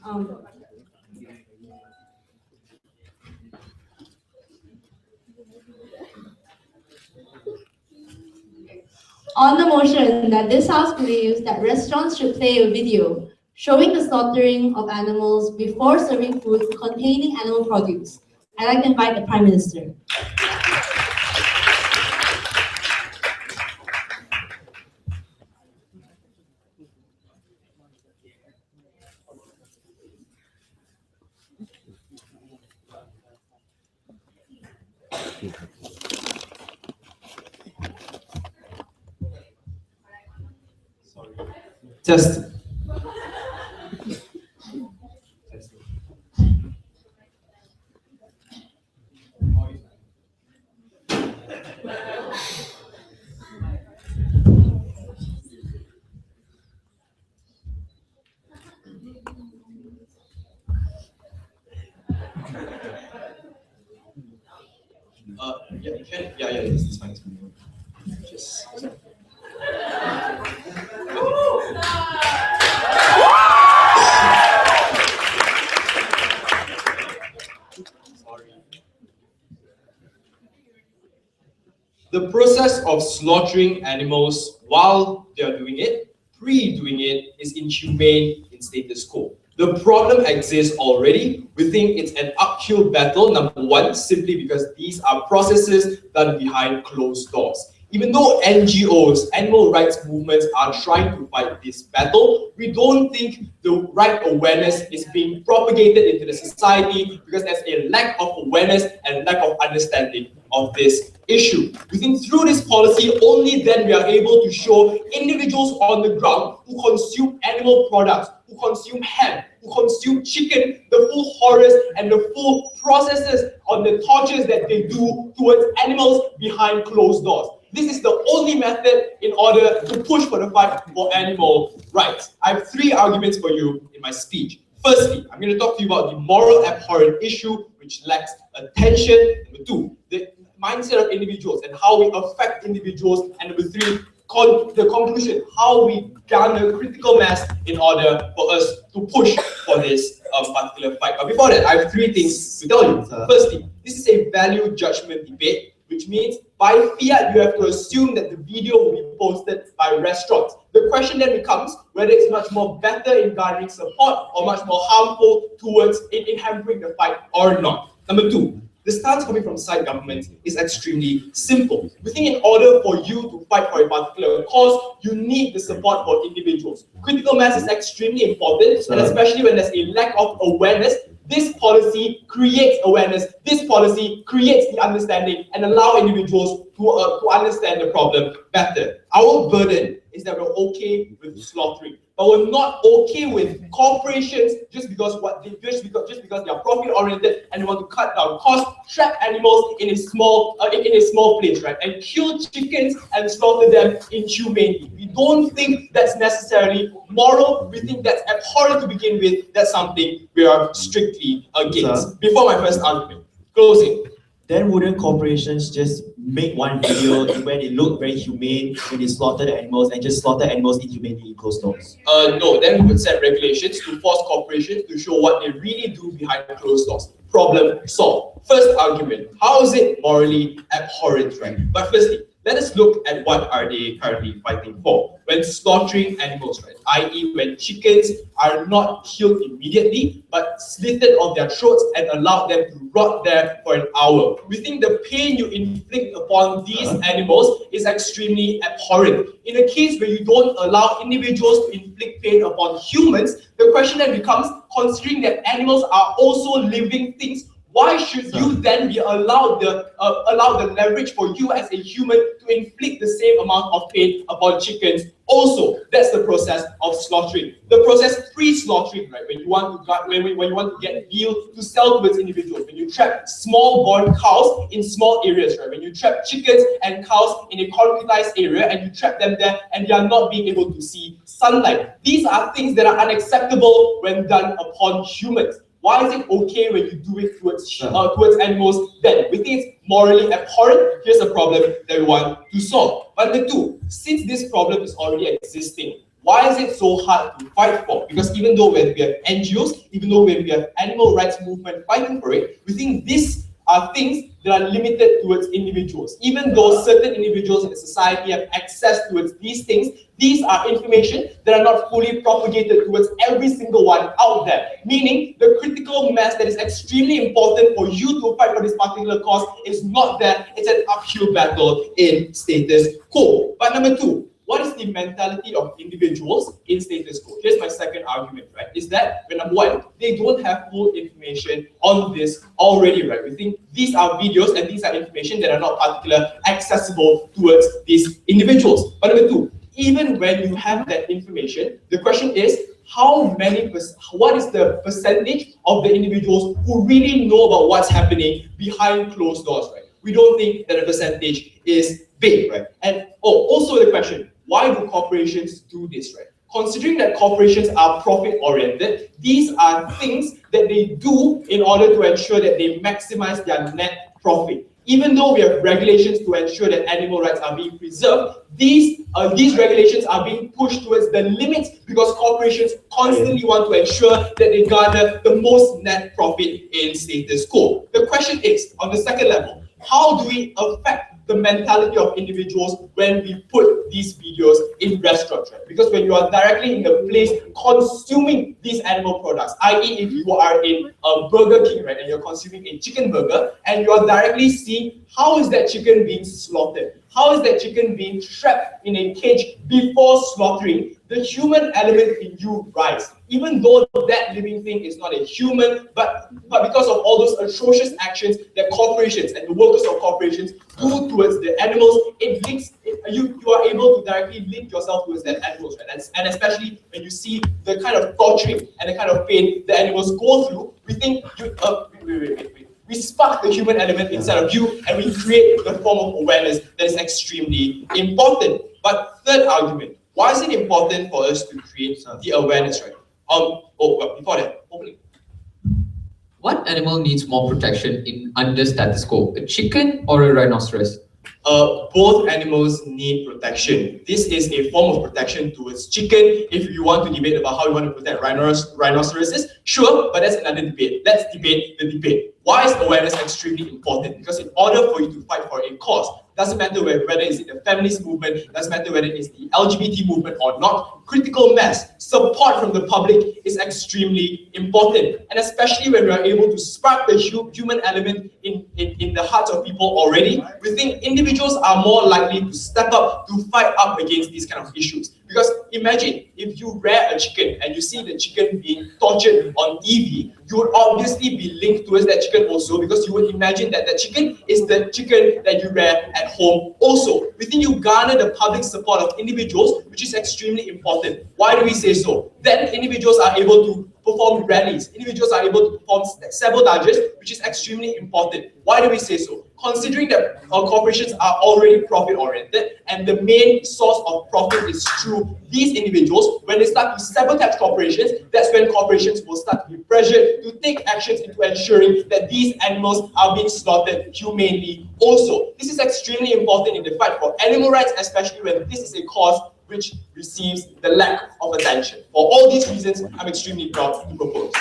On the motion that this House believes that restaurants should play a video showing the slaughtering of animals before serving food containing animal produce, I'd like to invite the Prime Minister. Test. Yeah, you can. Yeah, this is fine. Just. The process of slaughtering animals while they are doing it, pre-doing it, is inhumane in status quo. The problem exists already. We think it's an uphill battle, number one, simply because these are processes done behind closed doors. Even though NGOs, animal rights movements, are trying to fight this battle, we don't think the right awareness is being propagated into the society because there's a lack of awareness and lack of understanding of this issue. We think through this policy, only then we are able to show individuals on the ground who consume animal products, who consume ham, who consume chicken, the full horrors and the full processes on the tortures that they do towards animals behind closed doors. This is the only method in order to push for the fight for animal rights. I have three arguments for you in my speech. Firstly, I'm going to talk to you about the moral abhorrent issue which lacks attention. Number two, the mindset of individuals and how we affect individuals. And number three, the conclusion, how we garner critical mass in order for us to push for this particular fight. But before that, I have three things to tell you. Firstly, this is a value judgment debate, which means by fiat, you have to assume that the video will be posted by restaurants. The question then becomes whether it's much more better in garnering support or much more harmful towards in hampering the fight or not. Number two, the stance coming from side government is extremely simple. We think in order for you to fight for a particular cause, you need the support for individuals. Critical mass is extremely important, and especially when there's a lack of awareness. This policy creates awareness. This policy creates the understanding and allow individuals to understand the problem better. Our burden is that we're okay with slaughtering, but we're not okay with corporations just because they are profit oriented and they want to cut down costs, trap animals in a small place, right, and kill chickens and slaughter them inhumanely. We don't think that's necessarily moral. We think that's abhorrent to begin with. That's something we are strictly against. Before my first argument, closing. Then wouldn't corporations just make one video where they look very humane when they slaughter the animals and just slaughter animals inhumanely in closed doors? No, then we would set regulations to force corporations to show what they really do behind closed doors. Problem solved. First argument, how is it morally abhorrent, right? But firstly, let us look at what are they currently fighting for. When slaughtering animals, right, i.e. when chickens are not killed immediately, but slitted off their throats and allowed them to rot there for an hour. We think the pain you inflict upon these animals is extremely abhorrent. In a case where you don't allow individuals to inflict pain upon humans, the question then becomes, considering that animals are also living things, why should you then be allowed the leverage for you as a human to inflict the same amount of pain upon chickens? Also, that's the process of slaughtering. The process pre-slaughtering, right? When you want to get veal to sell to its individuals, when you trap small-born cows in small areas, right? When you trap chickens and cows in a concretized area and you trap them there and they are not being able to see sunlight. These are things that are unacceptable when done upon humans. Why is it okay when you do it towards animals then? We think it's morally abhorrent. Here's a problem that we want to solve. But number two, since this problem is already existing, Why is it so hard to fight for? Because even though we have NGOs, even though we have animal rights movement fighting for it, we think these are things that are limited towards individuals. Even though certain individuals in the society have access towards these things, these are information that are not fully propagated towards every single one out there. Meaning, the critical mass that is extremely important for you to fight for this particular cause is not there. It's an uphill battle in status quo. But number two, what is the mentality of individuals in status quo? Here's my second argument, right? Is that, number one, they don't have full information on this already, right? We think these are videos and these are information that are not particularly accessible towards these individuals. But number two, even when you have that information, the question is, what is the percentage of the individuals who really know about what's happening behind closed doors, right? We don't think that the percentage is big, right? And also the question, why do corporations do this, right? Considering that corporations are profit-oriented, these are things that they do in order to ensure that they maximize their net profit. Even though we have regulations to ensure that animal rights are being preserved, these regulations are being pushed towards the limits because corporations constantly want to ensure that they garner the most net profit in status quo. The question is, on the second level, how do we affect the mentality of individuals when we put these videos in restaurants, right? Because when you are directly in the place consuming these animal products, i.e. if you are in a Burger King, right, and you're consuming a chicken burger, and you are directly seeing how is that chicken being slaughtered, how is that chicken being trapped in a cage before slaughtering, the human element in you rise. Even though that living thing is not a human, but because of all those atrocious actions that corporations and the workers of corporations do towards the animals, you are able to directly link yourself towards that animals, right? And especially when you see the kind of torturing and the kind of pain the animals go through, we think we spark the human element inside of you and we create the form of awareness that is extremely important. But third argument, why is it important for us to create the awareness, right? Before that, hopefully. What animal needs more protection under status quo, a chicken or a rhinoceros? Both animals need protection. This is a form of protection towards chicken. If you want to debate about how you want to protect rhinoceroses, sure, but that's another debate. Let's debate the debate. Why is awareness extremely important? Because in order for you to fight for a cause, doesn't matter whether it's in the feminist movement, doesn't matter whether it's the LGBT movement or not, critical mass, support from the public is extremely important. And especially when we are able to spark the human element in the hearts of people already, we think individuals are more likely to step up to fight up against these kind of issues. Because imagine if you rear a chicken and you see the chicken being tortured on TV, you would obviously be linked towards that chicken also, because you would imagine that the chicken is the chicken that you rear at home also. We think you garner the public support of individuals, which is extremely important. Why do we say so? Then individuals are able to perform rallies. Individuals are able to perform sabotages, which is extremely important. Why do we say so? Considering that corporations are already profit-oriented and the main source of profit is through these individuals, when they start to sabotage corporations, that's when corporations will start to be pressured to take actions into ensuring that these animals are being slaughtered humanely also. This is extremely important in the fight for animal rights, especially when this is a cause which receives the lack of attention. For all these reasons, I'm extremely proud to propose.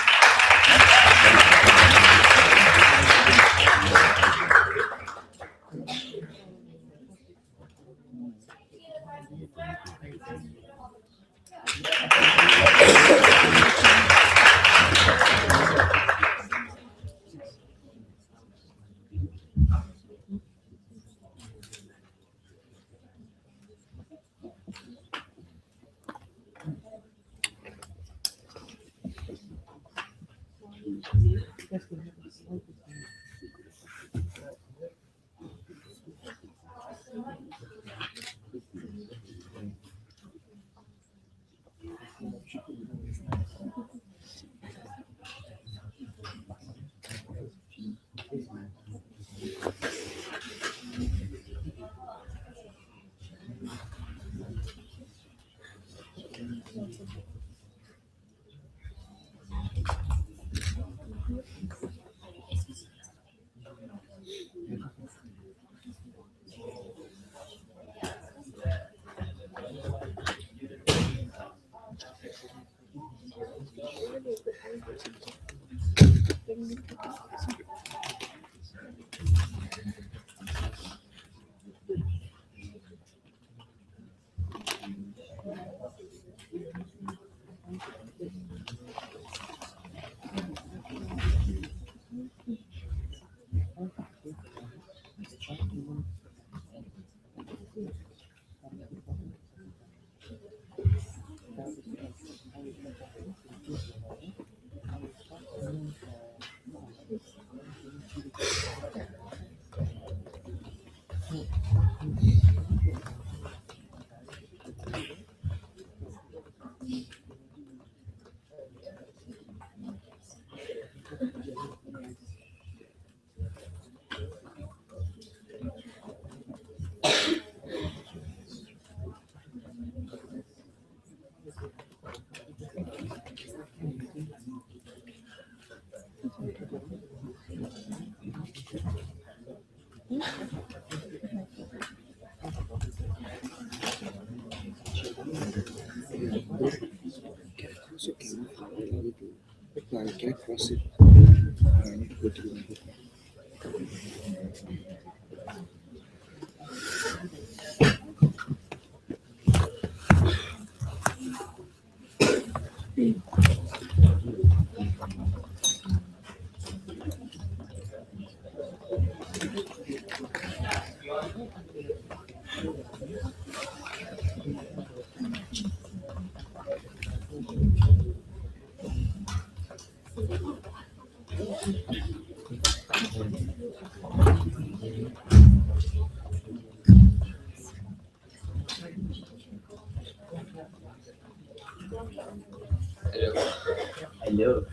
Hello.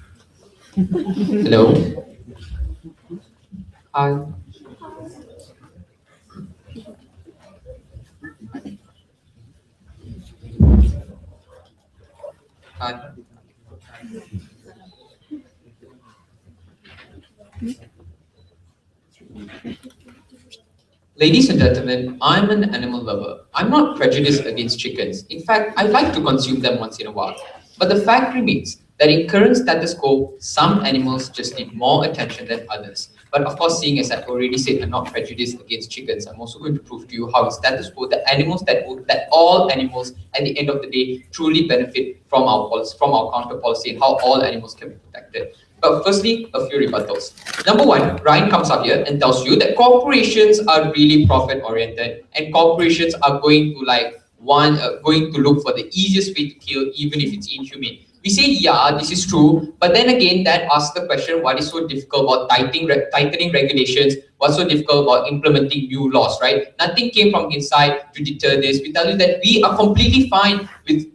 Hello. Hi. Hi. Ladies and gentlemen, I'm an animal lover. I'm not prejudiced against chickens. In fact, I like to consume them once in a while. But the fact remains that in current status quo, some animals just need more attention than others. But of course, seeing as I've already said I'm not prejudiced against chickens, I'm also going to prove to you how in status quo, the animals that all animals at the end of the day truly benefit from our policy, from our counter policy, and how all animals can be protected. But firstly, a few rebuttals. Number one, Ryan comes up here and tells you that corporations are really profit-oriented and corporations are going to going to look for the easiest way to kill, even if it's inhumane. We say, yeah, this is true, but then again, that asks the question, what is so difficult about tightening regulations? What's so difficult about implementing new laws, right? Nothing came from inside to deter this. We tell you that we are completely fine with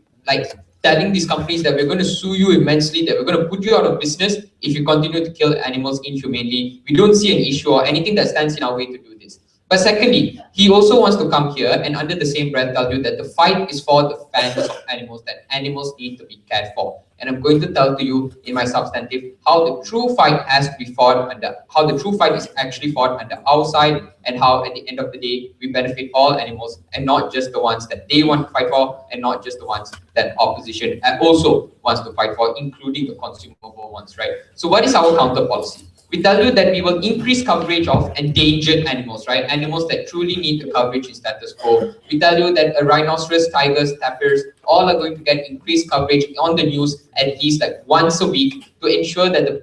telling these companies that we're going to sue you immensely, that we're going to put you out of business if you continue to kill animals inhumanely. We don't see an issue or anything that stands in our way to do this. But secondly, he also wants to come here and under the same breath tell you that the fight is for the fairness of animals, that animals need to be cared for. And I'm going to tell to you in my substantive how the true fight has to be fought under, how the true fight is actually fought under our side, and how at the end of the day we benefit all animals and not just the ones that they want to fight for, and not just the ones that opposition also wants to fight for, including the consumable ones, right? So what is our counter policy? We tell you that we will increase coverage of endangered animals, right? Animals that truly need the coverage in status quo. We tell you that rhinoceros, tigers, tapirs, all are going to get increased coverage on the news at least once a week to ensure that the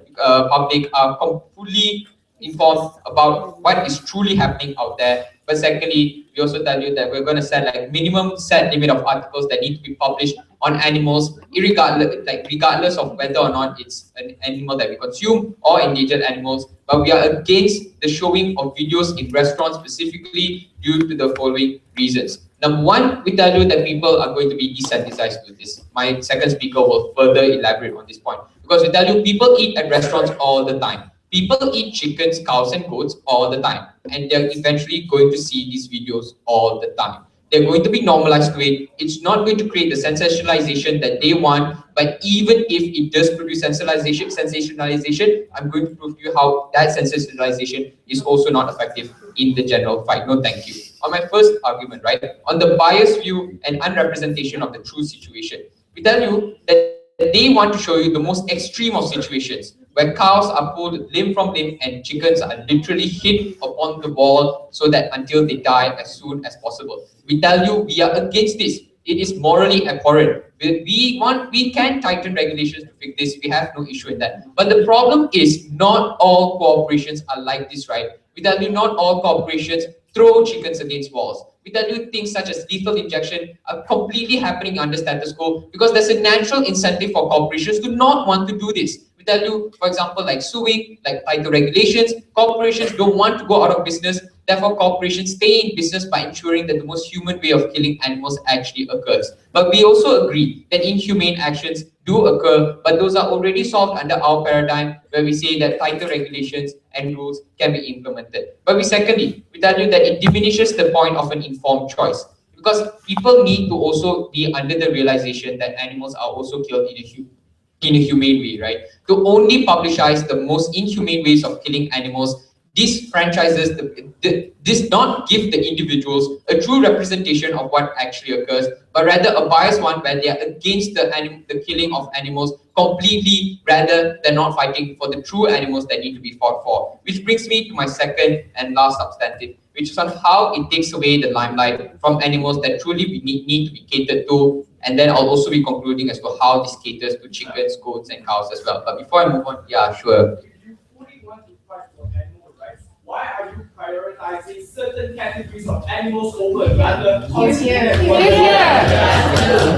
public are fully informed about what is truly happening out there. But secondly, we also tell you that we're going to set minimum set limit of articles that need to be published on animals, regardless of whether or not it's an animal that we consume or endangered animals. But we are against the showing of videos in restaurants specifically due to the following reasons. Number one, we tell you that people are going to be desensitized to this. My second speaker will further elaborate on this point, because we tell you people eat at restaurants all the time. People eat chickens, cows, and goats all the time, and they're eventually going to see these videos all the time. They're going to be normalized to it. It's not going to create the sensationalization that they want, but even if it does produce sensationalization, I'm going to prove to you how that sensationalization is also not effective in the general fight. No, thank you. On my first argument, right, on the biased view and unrepresentation of the true situation, we tell you that they want to show you the most extreme of situations, where cows are pulled limb from limb and chickens are literally hit upon the wall so that until they die as soon as possible. We tell you we are against this. It is morally abhorrent. We can tighten regulations to fix this. We have no issue in that. But the problem is not all corporations are like this, right? We tell you not all corporations throw chickens against walls. We tell you things such as lethal injection are completely happening under status quo because there's a natural incentive for corporations to not want to do this. We tell you, for example, like suing, like tighter regulations, corporations don't want to go out of business. Therefore, corporations stay in business by ensuring that the most human way of killing animals actually occurs. But we also agree that inhumane actions do occur, but those are already solved under our paradigm where we say that tighter regulations and rules can be implemented. But we secondly, we tell you that it diminishes the point of an informed choice because people need to also be under the realization that animals are also killed in a humane way, right? To only publicize the most inhumane ways of killing animals, these franchises does not give the individuals a true representation of what actually occurs, but rather a biased one where they are against the killing of animals completely, rather than not fighting for the true animals that need to be fought for. Which brings me to my second and last substantive, which is on how it takes away the limelight from animals that truly need to be catered to. And then I'll also be concluding as to how this caters to chickens, goats, and cows as well. But before I move on, yeah, sure. You fully want to fight for animal rights. Why are you prioritizing certain categories of animals over another?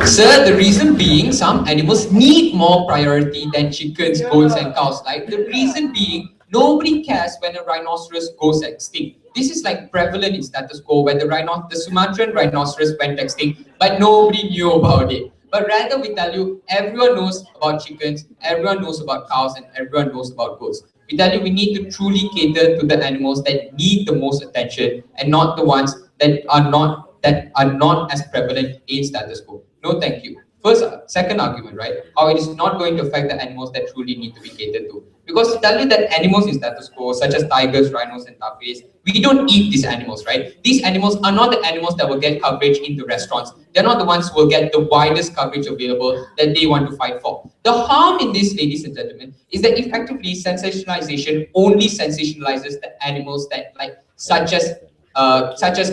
Sir, the reason being some animals need more priority than chickens, goats, and cows. Like the reason being, nobody cares when a rhinoceros goes extinct. This is like prevalent in status quo where the Sumatran rhinoceros went extinct, but nobody knew about it. But rather we tell you, everyone knows about chickens, everyone knows about cows, and everyone knows about goats. We tell you we need to truly cater to the animals that need the most attention and not the ones that are not as prevalent in status quo. No, thank you. Second argument, right? How it is not going to affect the animals that truly need to be catered to. Because to tell you that animals in status quo, such as tigers, rhinos, and tapirs, we don't eat these animals, right? These animals are not the animals that will get coverage in the restaurants. They're not the ones who will get the widest coverage available that they want to fight for. The harm in this, ladies and gentlemen, is that effectively sensationalization only sensationalizes the animals that such as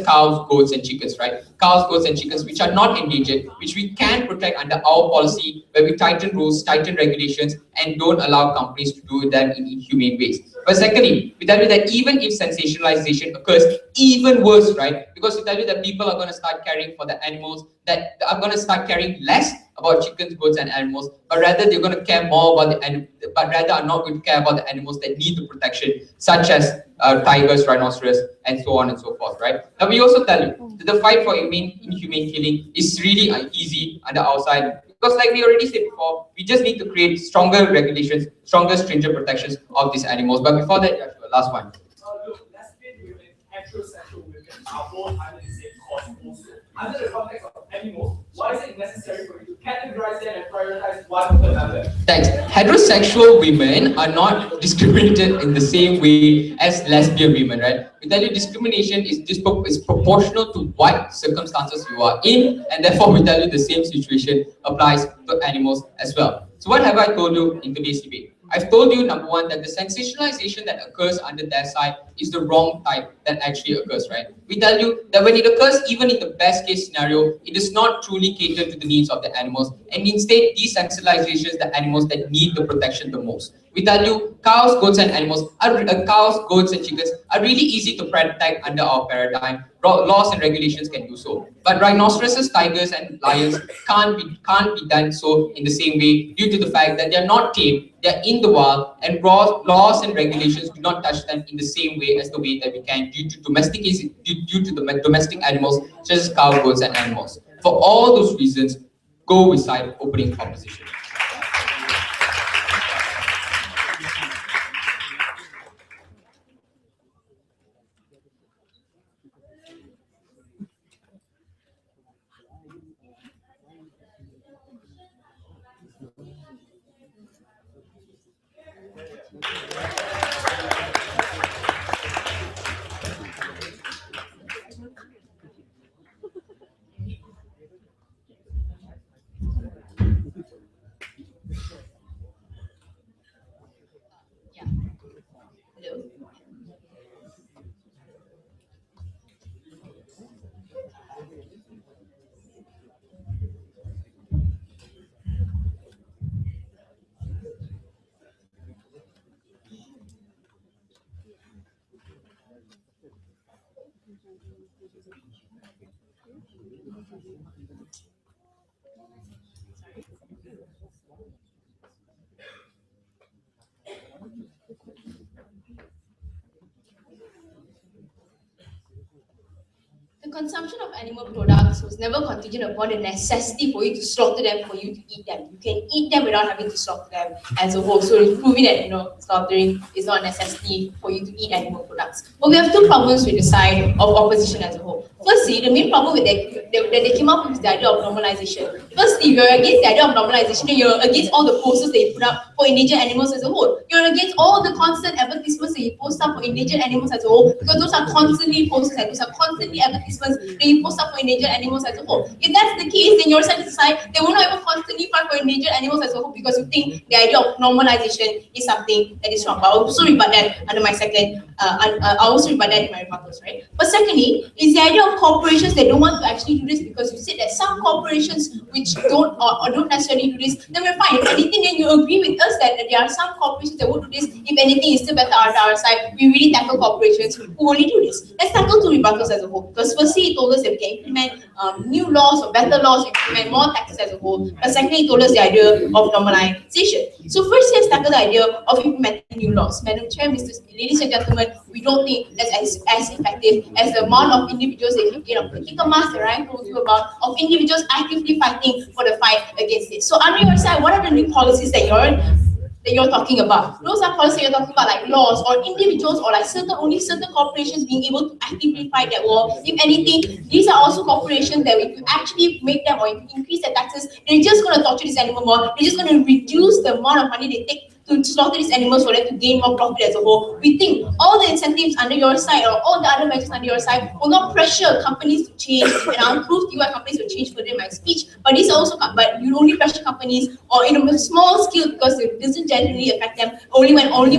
cows, goats, and chickens, right? Cows, goats, and chickens, which are not endangered, which we can protect under our policy, where we tighten rules, tighten regulations, and don't allow companies to do them in inhumane ways. But secondly, we tell you that even if sensationalization occurs, even worse, right? Because we tell you that people are going to start caring for the animals, that are going to start caring less about chickens, goats, and animals, but rather they're going to care more about but rather are not going to care about the animals that need the protection, such as tigers, rhinoceros, and so on and so forth, right? Now we also tell you that the fight for inhumane killing is really easy under our side, because like we already said before, we just need to create stronger regulations, stronger, stringent protections of these animals. But before that, yeah, sure, last one. Look, lesbian women, heterosexual women are both under the same cause also. Under the context of animals, why is it necessary for you to categorize them and prioritize one over another? Thanks. Heterosexual women are not discriminated in the same way as lesbian women, right? We tell you discrimination is proportional to what circumstances you are in, and therefore we tell you the same situation applies to animals as well. So what have I told you in today's debate? I've told you, number one, that the sensationalization that occurs under their side is the wrong type that actually occurs, right? We tell you that when it occurs, even in the best case scenario, it does not truly cater to the needs of the animals, and instead desensitizes the animals that need the protection the most. We tell you cows, goats, and chickens are really easy to protect under our paradigm. Laws and regulations can do so, but rhinoceroses, tigers, and lions can't be done so in the same way due to the fact that they are not tamed, they are in the wild, and laws and regulations do not touch them in the same way as the way that we can due to the domestic animals such as cow, goats, and animals. For all those reasons, go with side opening proposition. The consumption of animal products was never contingent upon the necessity for you to slaughter them for you to eat them. You can eat them without having to slaughter them as a whole. So it's proving that slaughtering is not a necessity for you to eat animal products. But we have two problems with the side of opposition as a whole. Firstly, the main problem with that they came up with the idea of normalization. Firstly, you're against the idea of normalization, and you're against all the posters that you put up for endangered animals as a whole. You're against all the constant advertisements that you post up for endangered animals as a whole, because those are constantly posters and those are constantly advertisements that you post up for endangered animals as a whole. If that's the case, then your side of society, they will not even constantly fight for endangered animals as a whole, because you think the idea of normalization is something that is wrong. But I'll also rebut that under my second, I'll also rebut that in my rebuttals, right? But secondly, is the idea of corporations that don't want to actually do this, because you said that some corporations which don't or don't necessarily do this, then we're fine. If anything, then you agree with us that there are some corporations that won't do this. If anything, is still better on our side. We really tackle corporations who only do this. Let's tackle two rebuttals as a whole. Because firstly, it told us that we can implement new laws or better laws, implement more taxes as a whole. But secondly, it told us the idea of normalization. So first, let's tackle the idea of implementing new laws. Madam Chair, ladies and gentlemen, we don't think that's as effective as the amount of individuals that you get of political mass that I told you about, of individuals actively fighting for the fight against it. So on your side, what are the new policies that you're talking about? Those are policies you're talking about, like laws or individuals or like only certain corporations being able to actively fight that war. If anything, these are also corporations that if you actually make them or if you increase their taxes, they're just going to torture this animal more. They're just going to reduce the amount of money they take to slaughter these animals for them to gain more profit as a whole. We think all the incentives under your side or all the other measures under your side will not pressure companies to change, and I'll prove to you why companies will change further in my speech. But these also, but you only pressure companies or in a small scale, because it doesn't generally affect them. Only when one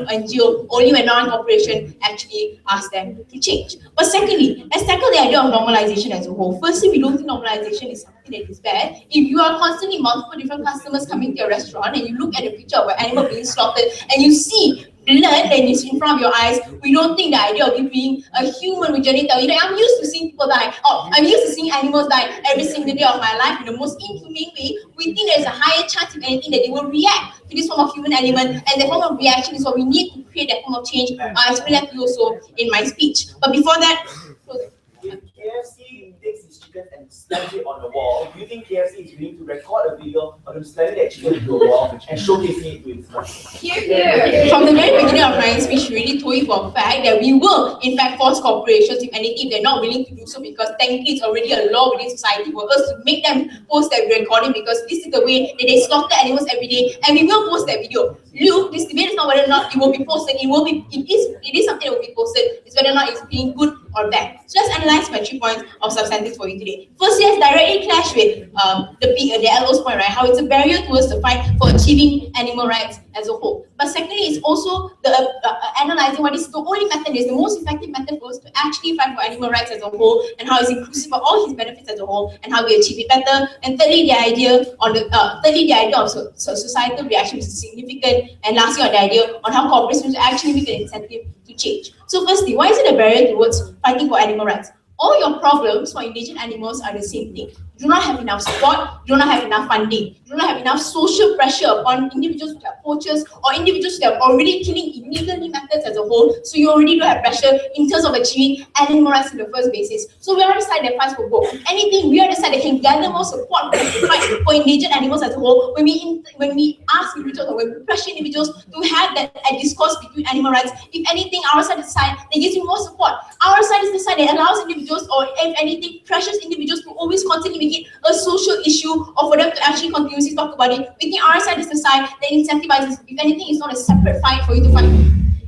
NGO, only when non-corporation actually asks them to change. But secondly, let's tackle the idea of normalization as a whole. Firstly, we don't think normalization is something that is bad. If you are constantly multiple different customers coming to your restaurant and you look at a picture of an animal being slaughtered and you see blood and it's in front of your eyes, we don't think the idea of you being a human with genital, I'm used to seeing people die, or I'm used to seeing animals die every single day of my life in the most inhumane way. We think there's a higher chance, if anything, that they will react to this form of human element, and the form of reaction is what we need to create that form of change. I explained that to you also in my speech. But before that, if KFC takes its chicken and slams it on the wall, do you think KFC is willing to record a video of them slamming that chicken into a wall and showcasing it to its fans? From the very beginning of my speech, we really told you for a fact that we will, in fact, force corporations, if anything, if they're not willing to do so, because technically it's already a law within society for us to make them post that recording, because this is the way that they slaughter animals every day, and we will post that video. Luke, this debate is not whether or not it will be posted. It is something that will be posted. It's whether or not it's being good or bad. So let's analyze my 3 points of substantive for you today. Firstly, let's directly clash with the LO's point, right? How it's a barrier towards the fight for achieving animal rights as a whole. But secondly, it's also the analyzing what is the only method, is the most effective method for us to actually fight for animal rights as a whole, and how it's inclusive of all his benefits as a whole, and how we achieve it better. And thirdly, the idea of societal reaction is significant. And lastly, on the idea on how corporations actually make an incentive to change. So firstly, why is it a barrier towards fighting for animal rights? All your problems for endangered animals are the same thing. You do not have enough support, you do not have enough funding, you do not have enough social pressure upon individuals who are poachers or individuals who are already killing illegally methods as a whole. So you already do have pressure in terms of achieving animal rights in the first basis. So we are the side that fights for both. If anything, we are the side that can gather more support to fight for endangered animals as a whole. When we ask individuals or when we pressure individuals to have that discourse between animal rights, if anything, our side is the side that gives you more support. Our side is the side that allows individuals, or if anything, pressures individuals to always constantly make it a social issue, or for them to actually continuously talk about it. We think our side is the side that incentivizes. If anything, it's not a separate fight for you to fight.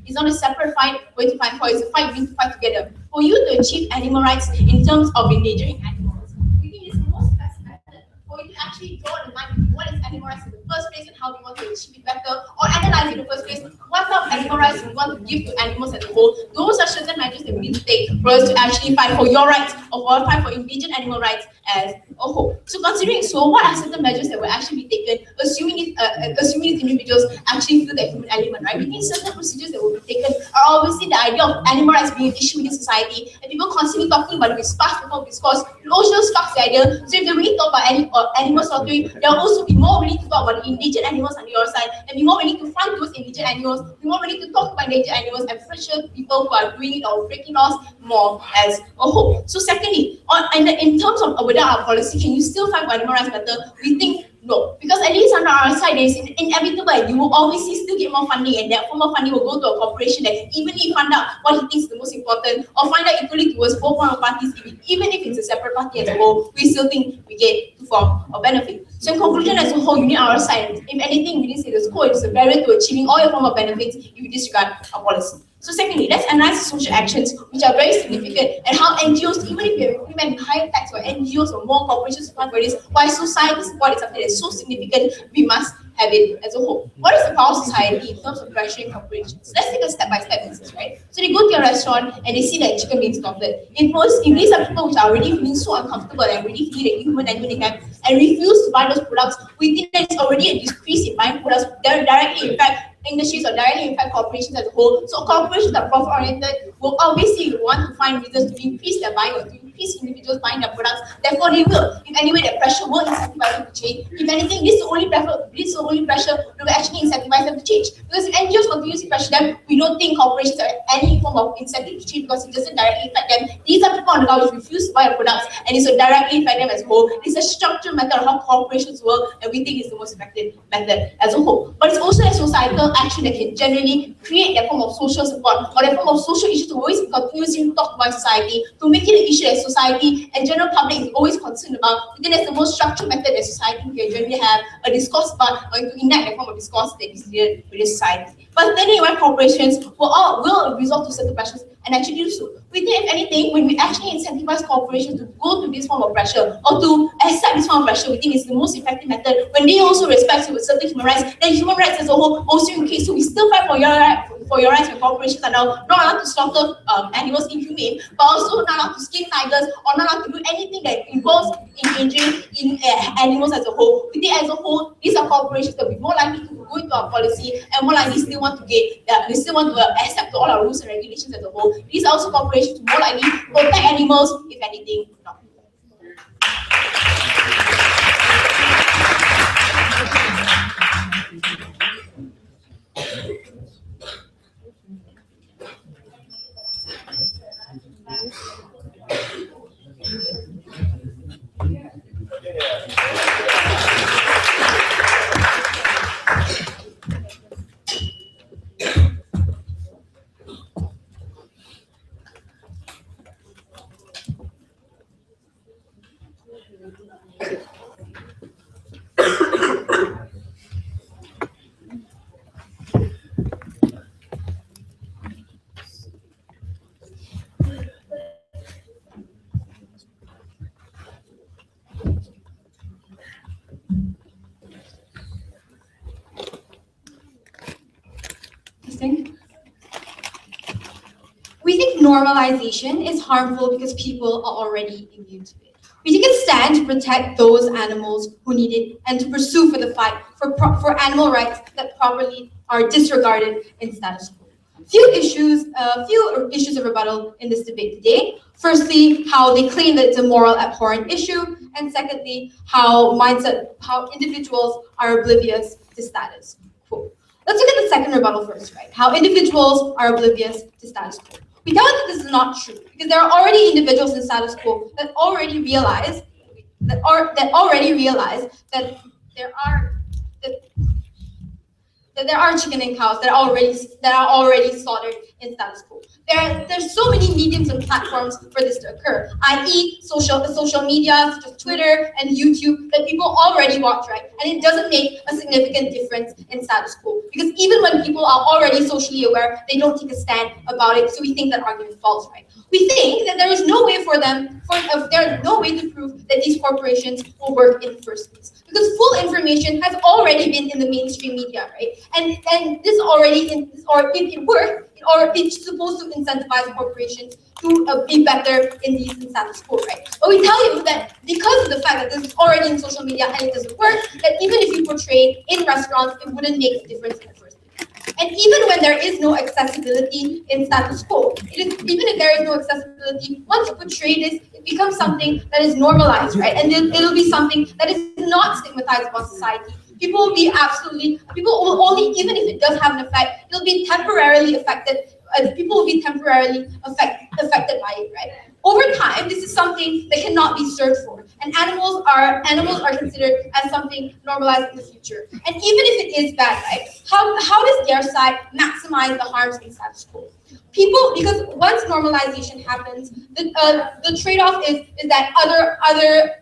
It's not a separate fight for you to fight for. It's a fight we need to fight together. For you to achieve animal rights in terms of endangering animals, we think it's the most best method for you to actually draw the line between what is animal rights in the first place and how we want to achieve it better, or analyze in the first place what type of animal rights we want to give to animals as a whole. Those are certain measures that we need to take for us to actually fight for your rights, or fight for endangered animal rights as a whole. So considering so, what are certain measures that will actually be taken, assuming these individuals actually feel that human element, right? We think certain procedures that will be taken are obviously the idea of animal rights being an issue in society, and people constantly talking about it with sparse discourse. It also sparks the idea. So if they really talk about animal slaughtering, they'll also be more willing to talk about the endangered animals on your side, and be more willing to fund those endangered animals, be more willing to talk about endangered animals, and pressure people who are doing it or breaking laws more as a whole. So secondly, in terms of whether our policy, can you still fight for animal rights better? We think no, because at least on our side, it's inevitable. You will obviously still get more funding, and that form of funding will go to a corporation that can evenly fund out what he thinks is the most important, or find out equally towards both one of parties, even if it's a separate party as a whole. We still think we get to form a benefit. So in conclusion, as a whole, you need our side. If anything, we didn't say the score is a barrier to achieving all your form of benefits if you disregard our policy. So secondly, let's analyze the social actions which are very significant, and how NGOs, even if you implement higher tax or NGOs or more corporations fund for this, why society support is something that's so significant, we must have it as a whole. What is the power of society in terms of pressuring corporations? Let's take a step-by-step basis, right? So they go to a restaurant and they see that chicken being slaughtered. If these are people which are already feeling so uncomfortable and already feel that human animal they have and refuse to buy those products, we think that it's already a decrease in buying products directly, in fact, industries or directly impact corporations as a whole. So corporations that are profit-oriented will obviously want to find reasons to increase their buying or to increase individuals buying their products. Therefore, they will. If anyway, that pressure will incentivize them to change. If anything, this is the only pressure that will actually incentivize them to change. Because if NGOs continuously pressure them, we don't think corporations have any form of incentive to change because it doesn't directly affect them. These are people on the ground who refuse to buy our products, and it will directly affect them as a whole. It's a structural method of how corporations work, and we think it's the most effective method as a whole. But it's also a societal action that can generally create that form of social support or that form of social issue to always continuously talk about society, to make it an issue that society and general public is always concerned about. We think that's the most structured method that society can generally have a discourse about, or to enact that form of discourse that is needed within society. But then when corporations will resort to certain pressures and actually do so. We think, if anything, when we actually incentivize corporations to go to this form of pressure or to accept this form of pressure, we think it's the most effective method. When they also respect certain human rights, then human rights as a whole also increase. So we still fight for your rights when corporations are now not allowed to slaughter animals inhumane, but also not allowed to skin tigers or not allowed to do anything that involves engaging in animals as a whole. We think as a whole, these are corporations that will be more likely to go into our policy and more likely still want to accept all our rules and regulations as a whole. These are also corporations more likely to protect animals, if anything, not. We think normalization is harmful because people are already immune to it. We take a stand to protect those animals who need it and to pursue for the fight for animal rights that properly are disregarded in status quo. Few issues of rebuttal in this debate today. Firstly, how they claim that it's a moral abhorrent issue, and secondly, how individuals are oblivious to status quo. Let's look at the second rebuttal first, right? How individuals are oblivious to status quo. We tell that this is not true because there are already individuals in status quo that already realize that there are chicken and cows that are already slaughtered in status quo. There's so many mediums and platforms for this to occur, i.e. social media such as Twitter and YouTube that people already watch, right? And it doesn't make a significant difference in status quo because even when people are already socially aware, they don't take a stand about it. So we think that argument falls, right? We think that there is no way to prove that these corporations will work in the first place because full information has already been in the mainstream media, right? And this already, or if it worked, or it's supposed to incentivize corporations to be better in these status quo, right? But we tell you that because of the fact that this is already in social media and it doesn't work, that even if you portray it in restaurants, it wouldn't make a difference in the first place. And even when there is no accessibility in status quo, even if there is no accessibility, once you portray this, it becomes something that is normalized, right? And it'll be something that is not stigmatized about society. People will only, even if it does have an effect, it'll be temporarily affected. People will be temporarily affected by it, right? Over time, this is something that cannot be searched for, and animals are considered as something normalized in the future. And even if it is bad, right? How does their side maximize the harms in status quo? Because once normalization happens, the trade-off is that other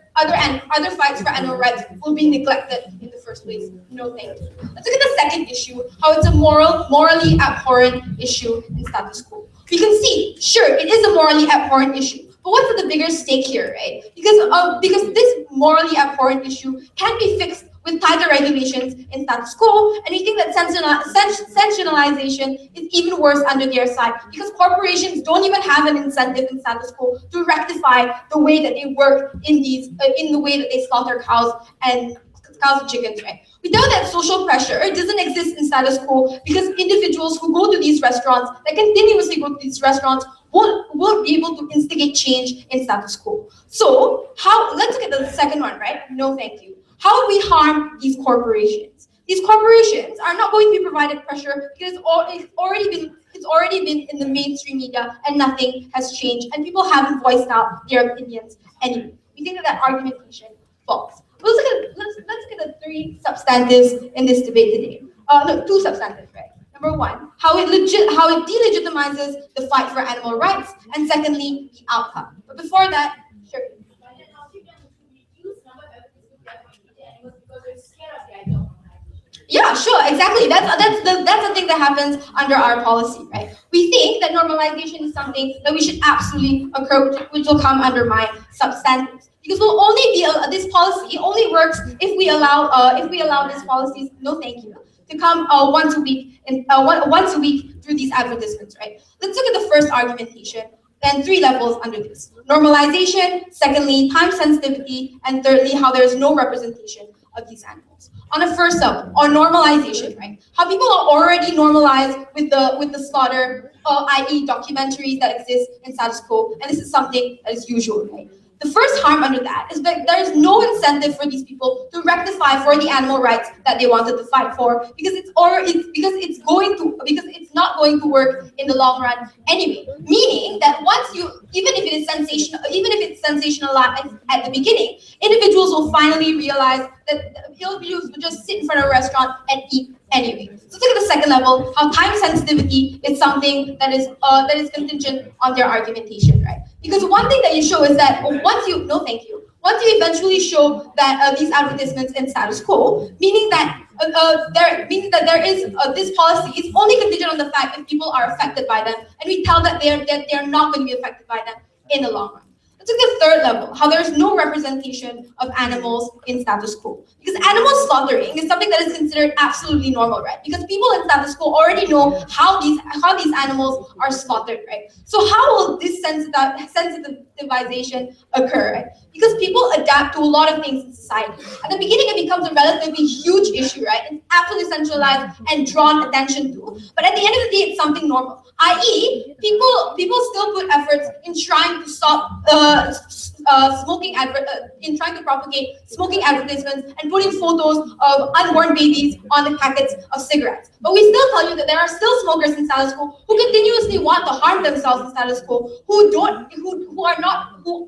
fights for animal rights will be neglected in the first place. No thank you. Let's look at the second issue, how it's a morally abhorrent issue in status quo. We can see, sure, it is a morally abhorrent issue, but what's at the bigger stake here, right? Because this morally abhorrent issue can be fixed with tighter regulations in status quo, and we think that sensationalization is even worse under their side, because corporations don't even have an incentive in status quo to rectify the way that they work in the way that they slaughter cows and chickens, right? We know that social pressure doesn't exist in status quo because individuals who go to these restaurants, that continuously go to these restaurants, won't be able to instigate change in status quo. So let's look at the second one, right? No thank you. How would we harm these corporations? These corporations are not going to be provided pressure because it's already been in the mainstream media and nothing has changed, and people haven't voiced out their opinions anyway. We think that argumentation falls. Let's look at the three substantives in this debate today. No, two substantives, right? Number one, how it delegitimizes the fight for animal rights, and secondly, the outcome. But before that, sure. Yeah, sure, exactly. That's the thing that happens under our policy, right? We think that normalization is something that we should absolutely occur, which will come under my substantives. Because we'll only be this policy only works if we allow these policies, no thank you, to come once a week through these advertisements, right? Let's look at the first argumentation. Then three levels under this: normalization, secondly, time sensitivity, and thirdly, how there is no representation of these animals. On a first level, or normalization, right? How people are already normalized with the slaughter, i.e. documentaries that exist in status quo, and this is something that is usual, right? The first harm under that is that there is no incentive for these people to rectify for the animal rights that they wanted to fight for, because it's not going to work in the long run anyway. Meaning that even if it's sensationalized at the beginning, individuals will finally realize that individuals will just sit in front of a restaurant and eat anyway. So let's look at the second level, how time sensitivity is something that is contingent on their argumentation, right? Because one thing that you show is that once you eventually show that these advertisements in status quo, meaning that there is this policy is only contingent on the fact that people are affected by them, and we tell that they're not going to be affected by them in the long run. Let's look at the third level, how there is no representation of animals in status quo. Because animal slaughtering is something that is considered absolutely normal, right? Because people in status quo already know how these animals are slaughtered, right? So how will this sensitivization occur, right? Because people adapt to a lot of things in society. At the beginning, it becomes a relatively huge issue, right? It's absolutely centralized and drawn attention to. But at the end of the day, it's something normal. I.e., people still put efforts in trying to stop in trying to propagate smoking advertisements and putting photos of unborn babies on the packets of cigarettes. But we still tell you that there are still smokers in status quo who continuously want to harm themselves in status quo, who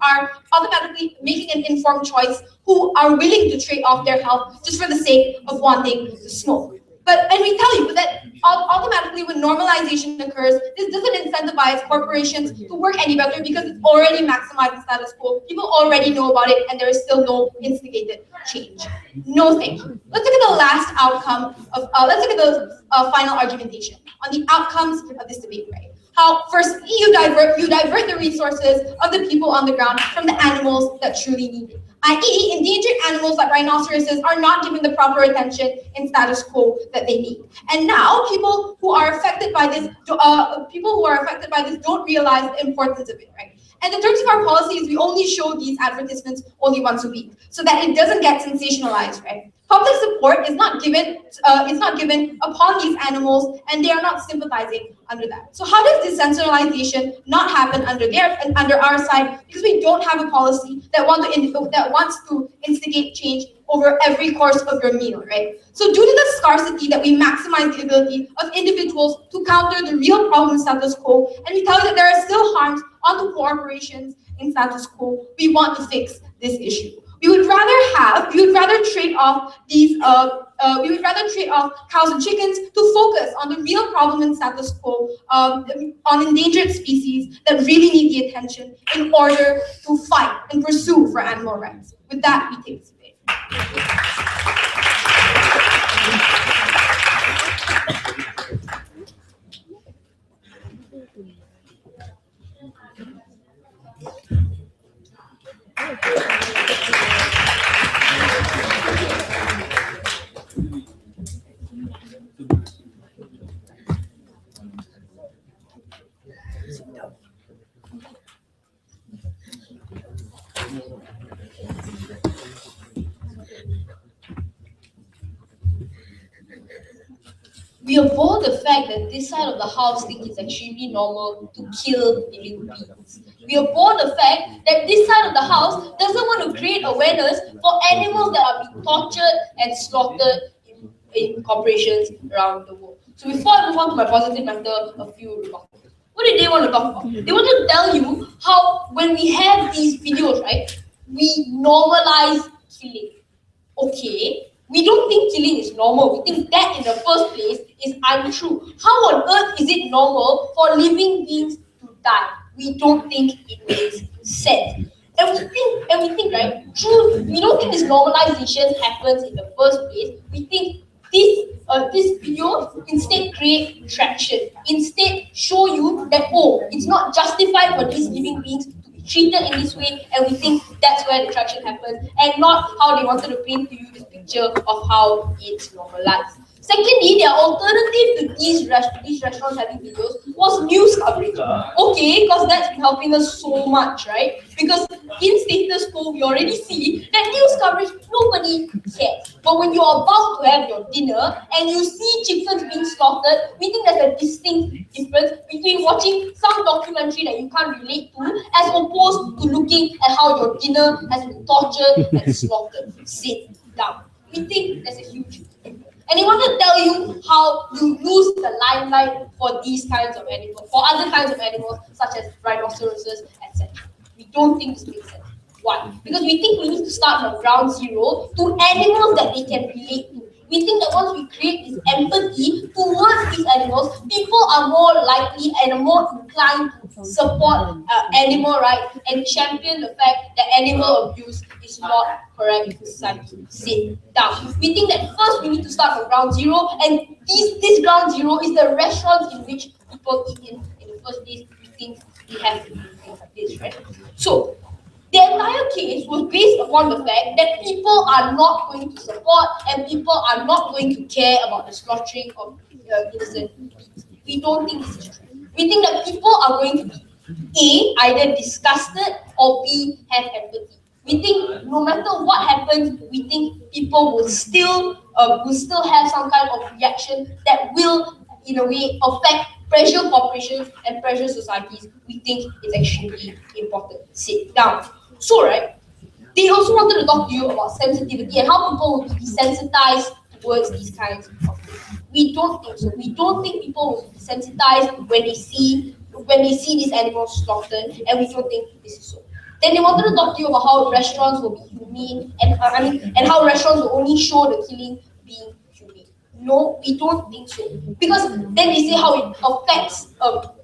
are automatically making an informed choice, who are willing to trade off their health just for the sake of wanting to smoke. And we tell you that automatically when normalization occurs, this doesn't incentivize corporations to work any better because it's already maximized the status quo. People already know about it and there is still no instigated change. No thank you. Let's look at the last outcome of, let's look at the final argumentation on the outcomes of this debate, right? How firstly you divert the resources of the people on the ground from the animals that truly need it. I.e., endangered animals like rhinoceroses are not given the proper attention in status quo that they need. And now people who are affected by this don't realize the importance of it, right? And the terms of our policy is we only show these advertisements only once a week, so that it doesn't get sensationalized, right? Public support is not given upon these animals, and they are not sympathizing under that. So how does desensationalization not happen under our side? Because we don't have a policy that wants to instigate change over every course of your meal, right? So due to the scarcity, that we maximize the ability of individuals to counter the real problem in status quo, and we tell you that there are still harms onto corporations in status quo, we want to fix this issue. We would rather trade off cows and chickens to focus on the real problem in status quo, on endangered species that really need the attention in order to fight and pursue for animal rights. With that, we take this debate. We abhor the fact that this side of the house thinks it's extremely normal to kill living beings. We abhor the fact that this side of the house doesn't want to create awareness for animals that are being tortured and slaughtered in corporations around the world. So before I move on to my positive matter, a few remarks. What did they want to talk about? They want to tell you how when we have these videos, right, we normalize killing. Okay. We don't think killing is normal. We think that in the first place is untrue. How on earth is it normal for living beings to die? We don't think it makes sense. And we think, right, true, we don't think this normalization happens in the first place. We think this video instead create traction. Instead show you that, oh, it's not justified for these living beings to be treated in this way, and we think that's where the traction happens, and not how they wanted to paint to you this picture of how it's normalized. Secondly, their alternative to these restaurants having videos was news coverage. Okay, because that's been helping us so much, right? Because in status quo, we already see that news coverage, nobody cares. But when you're about to have your dinner and you see chickens being slaughtered, we think there's a distinct difference between watching some documentary that you can't relate to as opposed to looking at how your dinner has been tortured and slaughtered. Sit down. We think there's a huge difference. And they want to tell you how you lose the limelight for these kinds of animals, for other kinds of animals such as rhinoceroses, etc. We don't think this makes sense. Why? Because we think we need to start from ground zero to animals that they can relate to. We think that once we create this empathy towards these animals, people are more likely and more inclined to support animal rights and champion the fact that animal abuse is not correct in society. Sit down. We think that first we need to start from ground zero, and this ground zero is the restaurants in which people eat in the first place. We think we have to do things like this, right? So the entire case was based upon the fact that people are not going to support and people are not going to care about the slaughtering of innocent beings. We don't think this is true. We think that people are going to be A, either disgusted, or B, have empathy. We think no matter what happens, we think people will still have some kind of reaction that will, in a way, affect pressure corporations and pressure societies. We think it's extremely important. Sit down. So, right, they also wanted to talk to you about sensitivity and how people will be desensitized towards these kinds of things. We don't think so. We don't think people will be desensitized when they see these animals slaughtered, and we don't think this is so. Then they wanted to talk to you about how restaurants will be humane and how restaurants will only show the killing being humane. No, we don't think so. Because then they say how it affects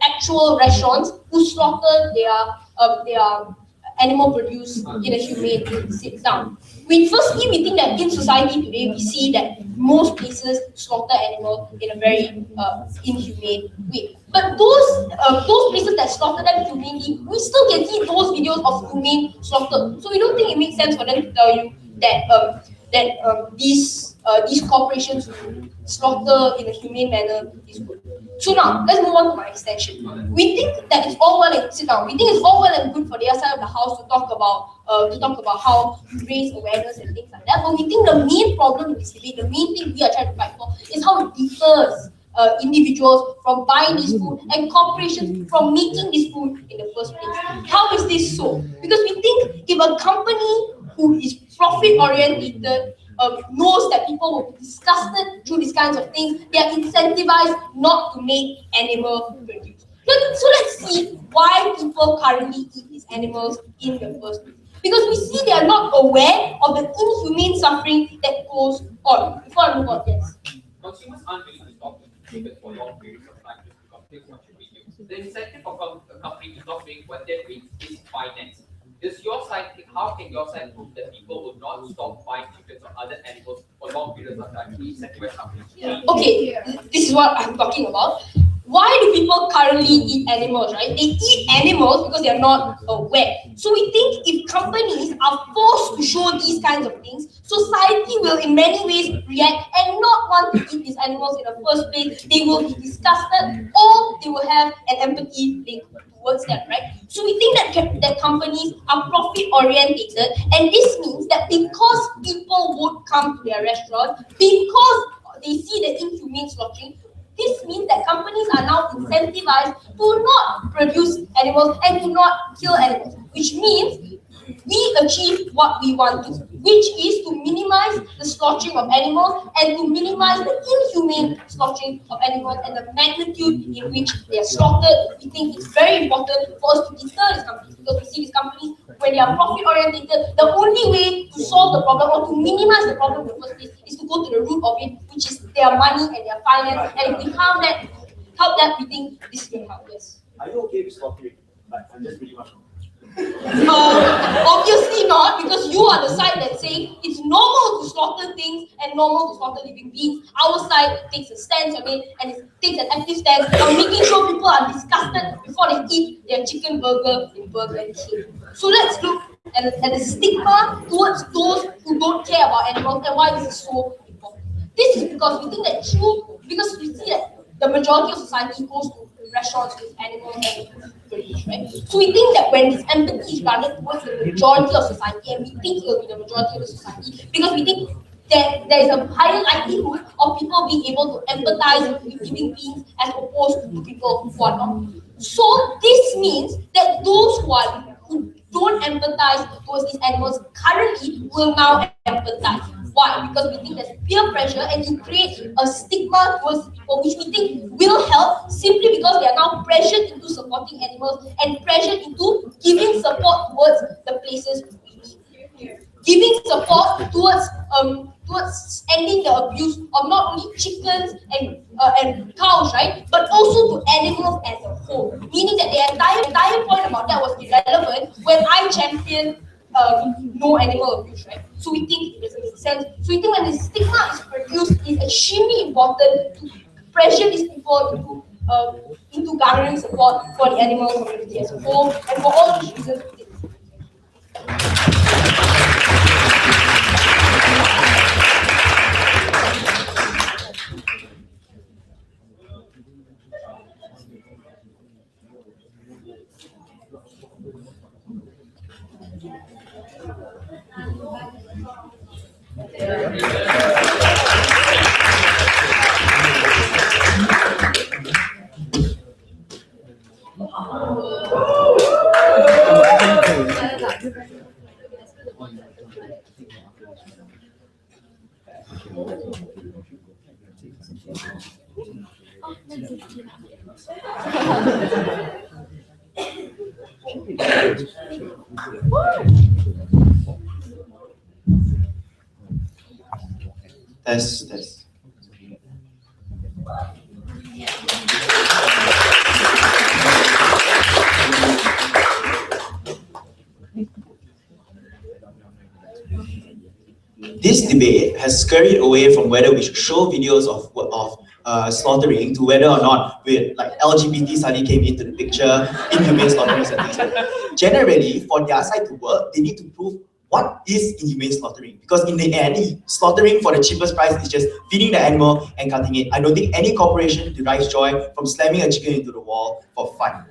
actual restaurants who slaughter their animal produce in a humane way. Sit down. Firstly, we think that in society today, we see that most places slaughter animals in a very inhumane way. But those places that slaughter them humanely, we still can see those videos of humane slaughter. So we don't think it makes sense for them to tell you that these these corporations who slaughter in a humane manner is good. So now, let's move on to my extension. We think that it's all well and sit down. We think it's all well and good for their side of the house to talk about how to raise awareness and things like that. But we think the main problem in this debate, the main thing we are trying to fight for, is how it deters individuals from buying this food and corporations from making this food in the first place. How is this so? Because we think if a company who is profit oriented knows that people will be disgusted through these kinds of things, they are incentivized not to make animal produce. So let's see why people currently eat these animals in the first place. Because we see they are not aware of the inhumane suffering that goes on. Before I move on, yes. Consumers aren't willing to stop chickens for long periods of time just because they want to reduce. The incentive for a company to stop doing what they're doing is finance. Does your side think, how can your side prove that people will not stop buying chickens or other animals for long periods of time to incentivize companies? Okay, this is what I'm talking about. Why do people currently eat animals, right? They eat animals because they are not aware. So we think if companies are forced to show these kinds of things, society will in many ways react and not want to eat these animals in the first place. They will be disgusted or they will have an empathy link towards them, right? So we think that companies are profit orientated, and this means that because people would come to their restaurants, because they see the inhumane slaughtering, this means that companies are now incentivized to not produce animals and to not kill animals, which means we achieve what we want to, which is to minimize the slaughtering of animals and to minimize the inhumane slaughtering of animals and the magnitude in which they are slaughtered. We think it's very important for us to deter these companies, because we see these companies, when they are profit oriented, the only way to solve the problem or to minimize the problem in the first place is to go to the root of it, which is their money and their finance. And if we help that, we think this will help. Yes. Are you okay with slaughtering? But I'm just really much. Obviously not, because you are the side that's saying it's normal to slaughter things and normal to slaughter living beings. Our side takes a stance on it, and it takes an active stance on making sure people are disgusted before they eat their chicken burger in Burger King. So let's look at the stigma towards those who don't care about animals and why this is so important. This is because we think that because we see that the majority of society goes to restaurants with animals and produce, right? So we think that when this empathy is grounded towards the majority of society, and we think it will be the majority of the society, because we think that there is a higher likelihood of people being able to empathize with living beings as opposed to people who are not. So this means that those who don't empathize towards these animals currently will now empathize. Why? Because we think there's peer pressure and you create a stigma towards people, which we think will help simply because they are now pressured into supporting animals and pressured into giving support towards the places we need. Giving support towards ending the abuse of not only chickens and cows, right, but also to animals as a whole. Meaning that the entire point about that was irrelevant when I championed no animal abuse, right? So we think it doesn't make sense. So we think when the stigma is produced, it's extremely important to pressure these people into garnering support for the animal community as a whole, and for all these reasons. Test. This debate has scurried away from whether we should show videos of slaughtering to whether or not like LGBT study came into the picture, inhumane slaughtering and things like that. Generally, for their side to work, they need to prove what is inhumane slaughtering? Because in the end, slaughtering for the cheapest price is just feeding the animal and cutting it. I don't think any corporation derives joy from slamming a chicken into the wall for fun.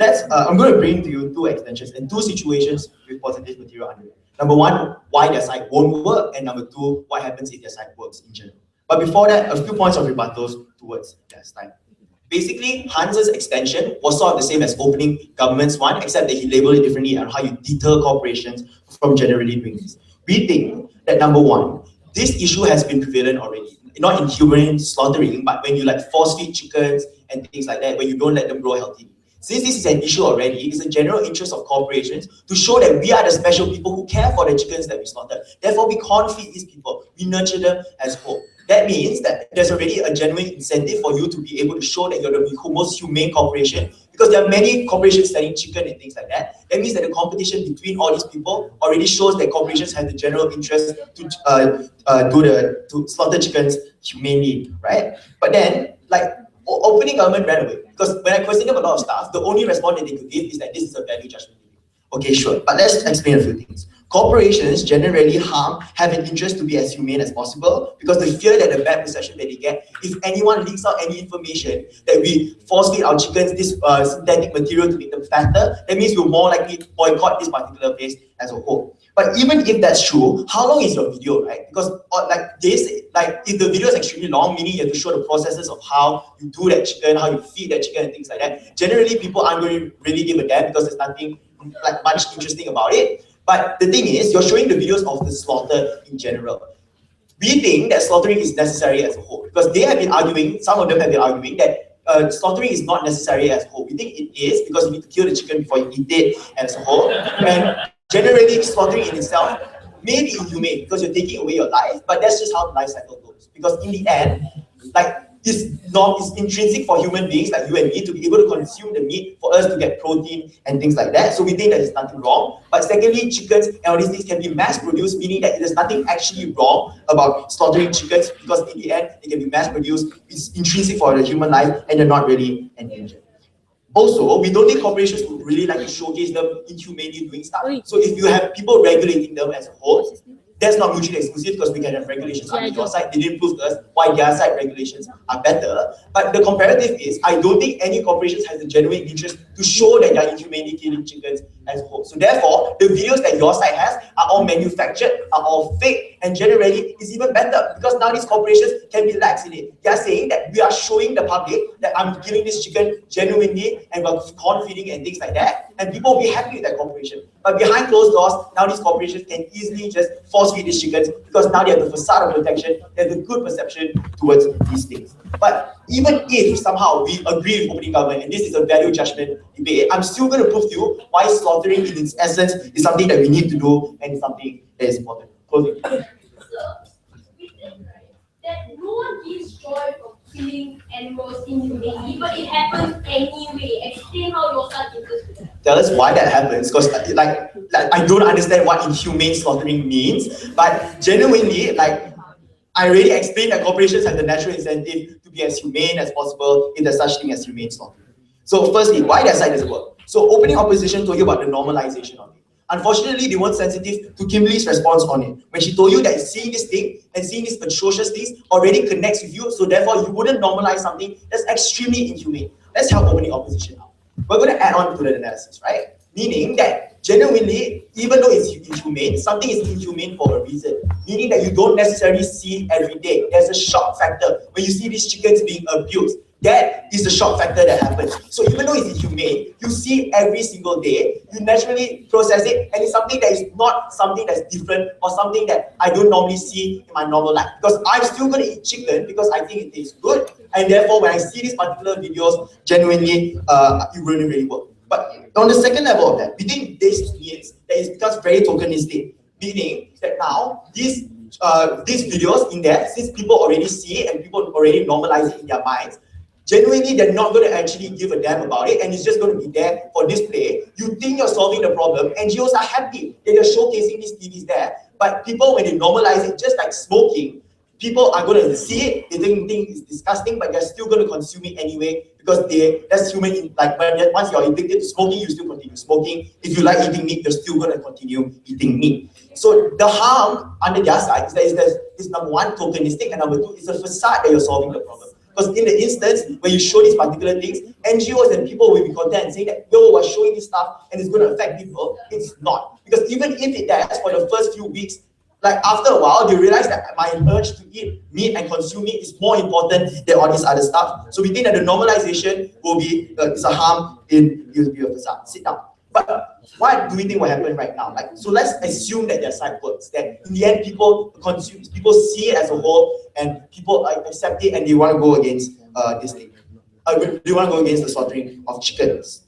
I'm going to bring to you two extensions and two situations with positive material under it. Number one, why their site won't work, and number two, what happens if their site works in general. But before that, a few points of rebuttals towards their site. Basically, Hans's extension was sort of the same as opening government's one, except that he labeled it differently on how you deter corporations from generally doing this. We think that number one, this issue has been prevalent already. Not in humane slaughtering, but when you like force feed chickens and things like that, when you don't let them grow healthy. Since this is an issue already, it's a general interest of corporations to show that we are the special people who care for the chickens that we slaughter. Therefore, we can't feed these people. We nurture them as whole. That means that there's already a genuine incentive for you to be able to show that you're the most humane corporation, because there are many corporations selling chicken and things like that. That means that the competition between all these people already shows that corporations have the general interest to slaughter chickens humanely, right? But then, like, opening government ran away, because when I questioned them a lot of stuff, the only response that they could give is that this is a value judgment video. Okay, sure, but let's explain a few things. Corporations generally have an interest to be as humane as possible because they fear that the bad perception that they get, if anyone leaks out any information that we force feed our chickens this synthetic material to make them fatter, that means we're more likely to boycott this particular place as a whole. But even if that's true, how long is your video, right? Because like they say, like if the video is extremely long, meaning you have to show the processes of how you do that chicken, how you feed that chicken and things like that, generally people aren't going to really give a damn because there's nothing like much interesting about it. But the thing is, you're showing the videos of the slaughter in general. We think that slaughtering is necessary as a whole, because they have been arguing, some of them have been arguing that slaughtering is not necessary as a whole. We think it is because you need to kill the chicken before you eat it as a whole. And generally, slaughtering in itself may be inhumane because you're taking away your life, but that's just how the life cycle goes. Because in the end, like, it's intrinsic for human beings like you and me to be able to consume the meat for us to get protein and things like that. So we think that there's nothing wrong. But secondly, chickens and all these things can be mass-produced, meaning that there's nothing actually wrong about slaughtering chickens, because in the end, they can be mass-produced. It's intrinsic for the human life, and they're not really endangered. Also, we don't think corporations would really like to showcase them inhumanely doing stuff. So if you have people regulating them as a whole, that's not mutually exclusive, because we can have regulations on your side. They didn't prove to us why their side regulations are better. But the comparative is, I don't think any corporations has a genuine interest to show that they're inhumanely killing chickens as a whole. So therefore, the videos that your side has are all manufactured, are all fake, and generally is even better, because now these corporations can be lax in it. They are saying that we are showing the public that I'm killing this chicken genuinely and we're corn feeding and things like that, and people will be happy with that corporation. But behind closed doors, now these corporations can easily just force feed these chickens, because now they have the facade of protection, they have the good perception towards these things. But even if somehow we agree with opening government, and this is a value judgment debate, I'm still going to prove to you why slaughtering in its essence is something that we need to do and something that is important. Closing. So, we think, right, that no one gives joy from killing animals inhumanely, but it happens anyway. Explain how your son interested with that. Tell us why that happens, because like I don't understand what inhumane slaughtering means, but genuinely, like, I already explained that corporations have the natural incentive to be as humane as possible if there's such thing as humane slaughtering. So firstly, why their side doesn't work? So opening opposition told you about the normalization of it. Unfortunately, they weren't sensitive to Kimberly's response on it. When she told you that seeing this thing and seeing these atrocious things already connects with you, so therefore you wouldn't normalize something that's extremely inhumane. Let's help opening opposition out. We're going to add on to the analysis, right? Meaning that genuinely, even though it's inhumane, something is inhumane for a reason. Meaning that you don't necessarily see it every day. There's a shock factor when you see these chickens being abused. That is the shock factor that happens. So even though it's inhumane, you see it every single day, you naturally process it, and it's something that is not something that's different or something that I don't normally see in my normal life. Because I'm still going to eat chicken because I think it tastes good, and therefore when I see these particular videos, genuinely, it really, really works. But on the second level of that, we think this means that it becomes very tokenistic, meaning that now these videos in there, since people already see it and people already normalize it in their minds, genuinely, they're not going to actually give a damn about it, and it's just going to be there for display. You think you're solving the problem, NGOs are happy that you're showcasing these TVs there. But people, when they normalize it, just like smoking, people are going to see it, they think it's disgusting, but they're still going to consume it anyway because that's human. Like once you're addicted to smoking, you still continue smoking. If you like eating meat, you're still going to continue eating meat. So the harm under their side is number one, tokenistic, and number two, it's a facade that you're solving the problem. Because in the instance where you show these particular things, NGOs and people will be content and saying that, yo, we're showing this stuff and it's going to affect people. It's not. Because even if it does for the first few weeks, like after a while, they realize that my urge to eat meat and consume meat is more important than all this other stuff. So we think that the normalization will be it's a harm in a facade. Sit down. But what do we think will happen right now? Like, so let's assume that their side works. That in the end, people see it as a whole, and people accept it, and they want to go against this thing. They want to go against the slaughtering of chickens.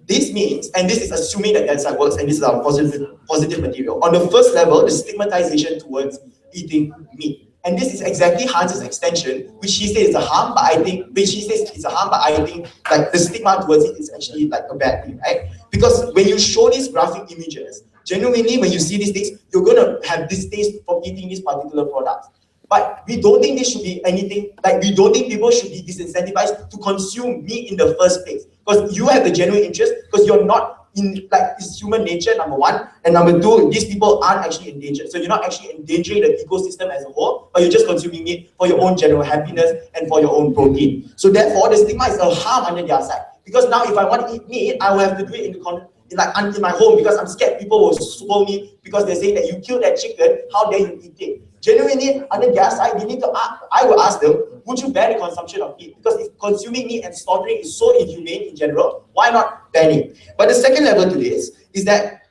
This means, and this is assuming that their side works, and this is our positive material. On the first level, the stigmatization towards eating meat. And this is exactly Hans's extension, which he says is a harm, but I think, like the stigma towards it is actually like a bad thing, right? Because when you show these graphic images, genuinely, when you see these things, you're gonna have distaste for eating these particular products. But we don't think this should be anything, like we don't think people should be disincentivized to consume meat in the first place. Because you have the genuine interest, because you're not in, like, it's human nature, number one, and number two, these people aren't actually endangered. So you're not actually endangering the ecosystem as a whole, but you're just consuming it for your own general happiness and for your own protein. So therefore, the stigma is a harm under their side. Because now if I want to eat meat, I will have to do it in my home, because I'm scared people will scold me because they're saying that you killed that chicken, how dare you eat it? Genuinely, under their side, I will ask them, would you ban the consumption of meat? Because if consuming meat and slaughtering is so inhumane in general, why not ban it? But the second level to this is that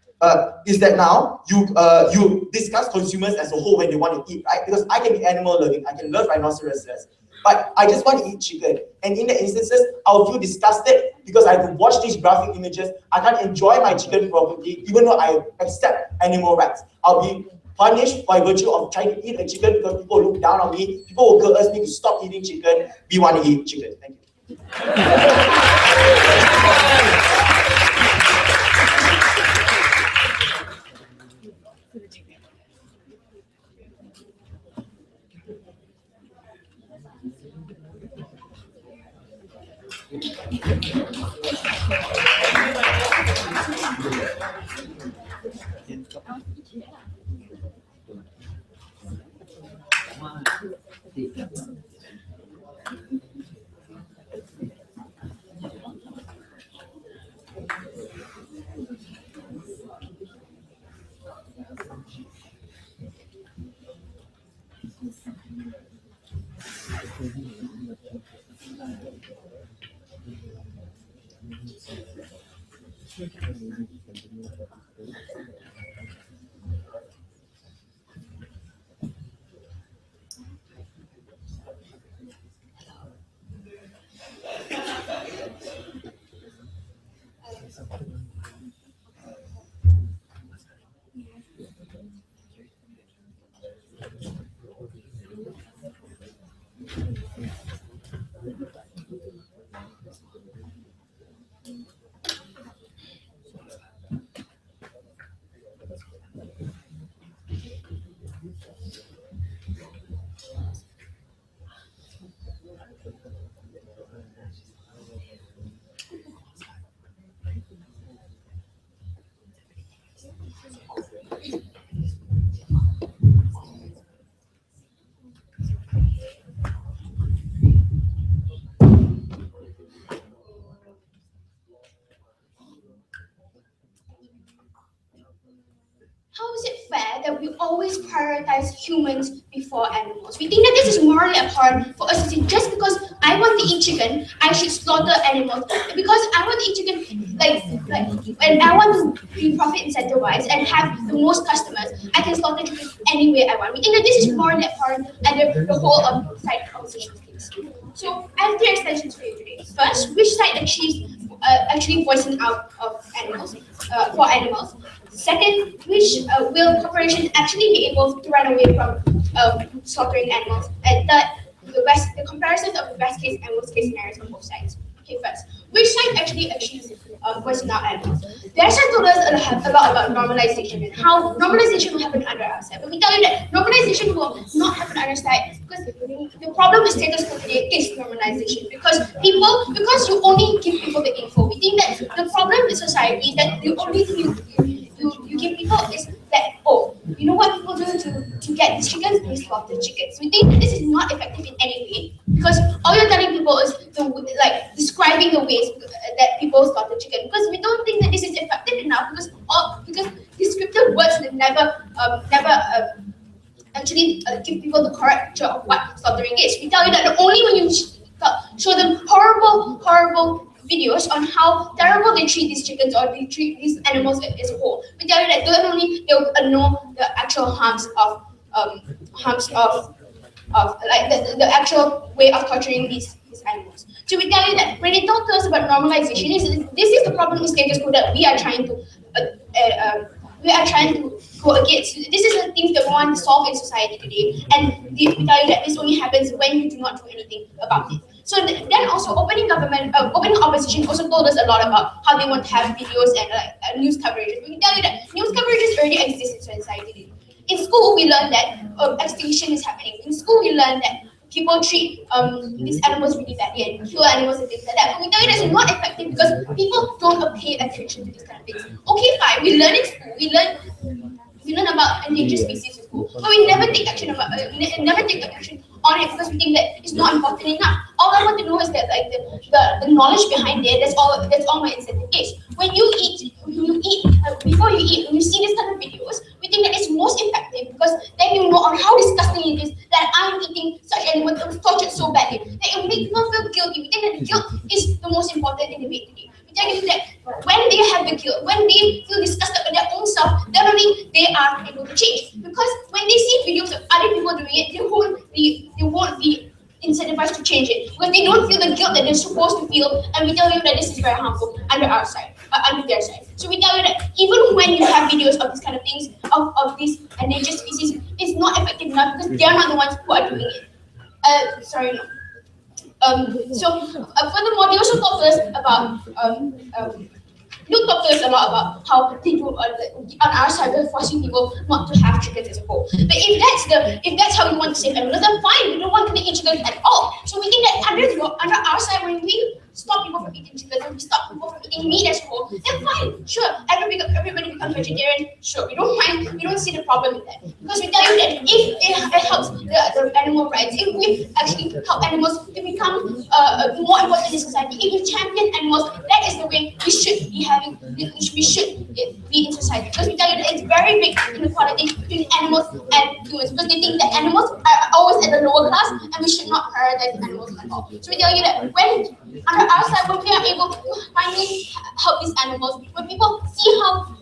now you discuss consumers as a whole when they want to eat, right? Because I can be animal loving, I can love rhinoceroses, but I just want to eat chicken. And in the instances, I'll feel disgusted because I have to watch these graphic images. I can't enjoy my chicken properly, even though I accept animal rights. I'll be punished by virtue of trying to eat a chicken because people look down on me. People will curse me to stop eating chicken. We want to eat chicken. Thank you. How is it fair that we always prioritize humans before animals? We think that this is morally abhorrent for us to say, just because I want to eat chicken, I should slaughter animals. Because I want to eat chicken, and I want to be profit incentivized and have the most customers, I can slaughter chicken any way I want. We think that this is morally abhorrent, and the whole side conversation is. So I have 3 extensions for you today. First, which side achieves actually voicing out of animals for animals? Second, which will corporations actually be able to run away from slaughtering animals? And the comparisons of the best case and worst case scenarios on both sides. Okay, first, which side actually achieves voicing out animals? Rajah told us a lot about normalization and how normalization will happen under our side. But we tell you that normalization will not happen under our side because the problem with status quo today is normalization. Because you only give people the info. We think that the problem with society is that the only thing you give people is that, oh, you know what people do to get these chickens? They slaughter chickens. We think this is not effective in any way because all you're telling people is describing the ways that people slaughter chicken. Because we don't think that this is effective enough because descriptive words will never actually give people the correct picture of what slaughtering is. We tell you that only when you show them horrible videos on how terrible they treat these chickens or they treat these animals as a whole. We tell you that then only they'll know the actual harms of the actual way of torturing these animals. So we tell you that when they talk to us about normalization, this is the problem with status quo that we are trying to go against. This is the things that we want to solve in society today, and we tell you that this only happens when you do not do anything about it. So then also opening opposition also told us a lot about how they want to have videos and news coverage. We can tell you that news coverages already exist in society today. In school, we learned that extinction is happening. In school, we learned that people treat these animals really badly and kill animals and things like that. But we tell you that's not effective because people don't pay attention to these kind of things. Okay, fine, we learn in school. We learn about endangered species in school, but we never take action on it because we think that it's not important enough. All I want to know is that the knowledge behind it. That's all my incentive is. When you eat, before you eat, when you see these kind of videos, we think that it's most effective because then you know how disgusting it is that I'm eating such animals that was tortured so badly that it will make people feel guilty. We think that the guilt is the most important in the debate today. We tell you that when they have the guilt, when they feel disgusted with their own self, then only they are able to change. Because when they see videos of other people doing it, they won't be incentivized to change it because they don't feel the guilt that they're supposed to feel, and we tell you that this is very harmful under our side, under their side. So we tell you that even when you have videos of these kind of things, of these endangered species, it's not effective enough because they're not the ones who are doing it. Furthermore, they also talked to us about Luke talked to us a lot about how they do on our side we're forcing people not to have chickens as a whole. But if that's how we want to save animals, then fine, we don't want to eat chickens at all. So we think that under our side, when we stop people from eating chickens and we stop people from eating meat as a whole, then fine, sure, everybody becomes vegetarian, sure, we don't mind, we don't see the problem in that. Because we tell you that if it helps the animal rights, if we actually help animals to become more important in society, if we champion animals, that is the way we should be be in society. Because we tell you that it's very big inequality between animals and humans, because they think that animals are always at the lower class and we should not prioritize animals at all. So we tell you that when under our side, when we are able to finally help these animals, when people see what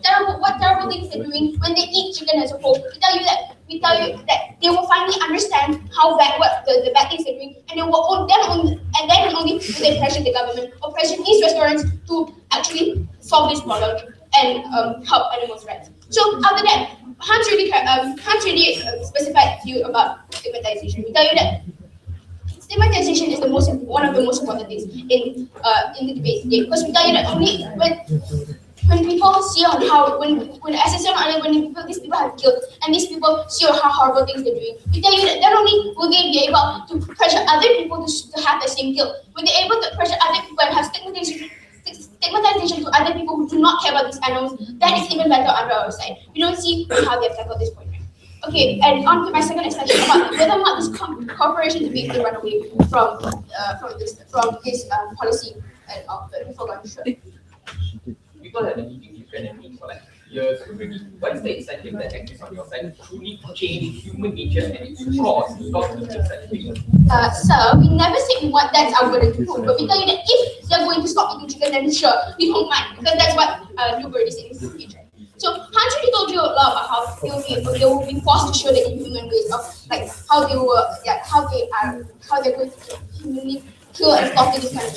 terrible things they're doing when they eat chicken as a whole, we tell you that they will finally understand what the bad things they're doing, and then only will they pressure the government or pressure these restaurants to actually solve this problem and help animals' rights. So after that, Hans really specified to you about stigmatization. We tell you that stigmatization is one of the most important things in the debate today, because we tell you that only when people see on how when these people have guilt and these people see how horrible things they're doing, we tell you that not only will they be able to pressure other people to have the same guilt, when they're able to pressure other people and have stigmatization to other people who do not care about these animals, that is even better under our side. We don't see how they have tackled this point. Okay, and on to my second extension about whether or not this corporation to be able to run away from this policy and sure. People have been eating chicken and meat for like years already. What is the incentive that exists on your side to truly change human nature and its cause to stop eating such things? Sir, we never said we want that's our golden rule, but we tell you that if they're going to stop eating chicken, then sure, we don't mind, because that's what Luke already said in his speech. So Hans already told you a lot about how they will be forced to show the inhuman ways of how they're going to humanly kill and slaughter these kind of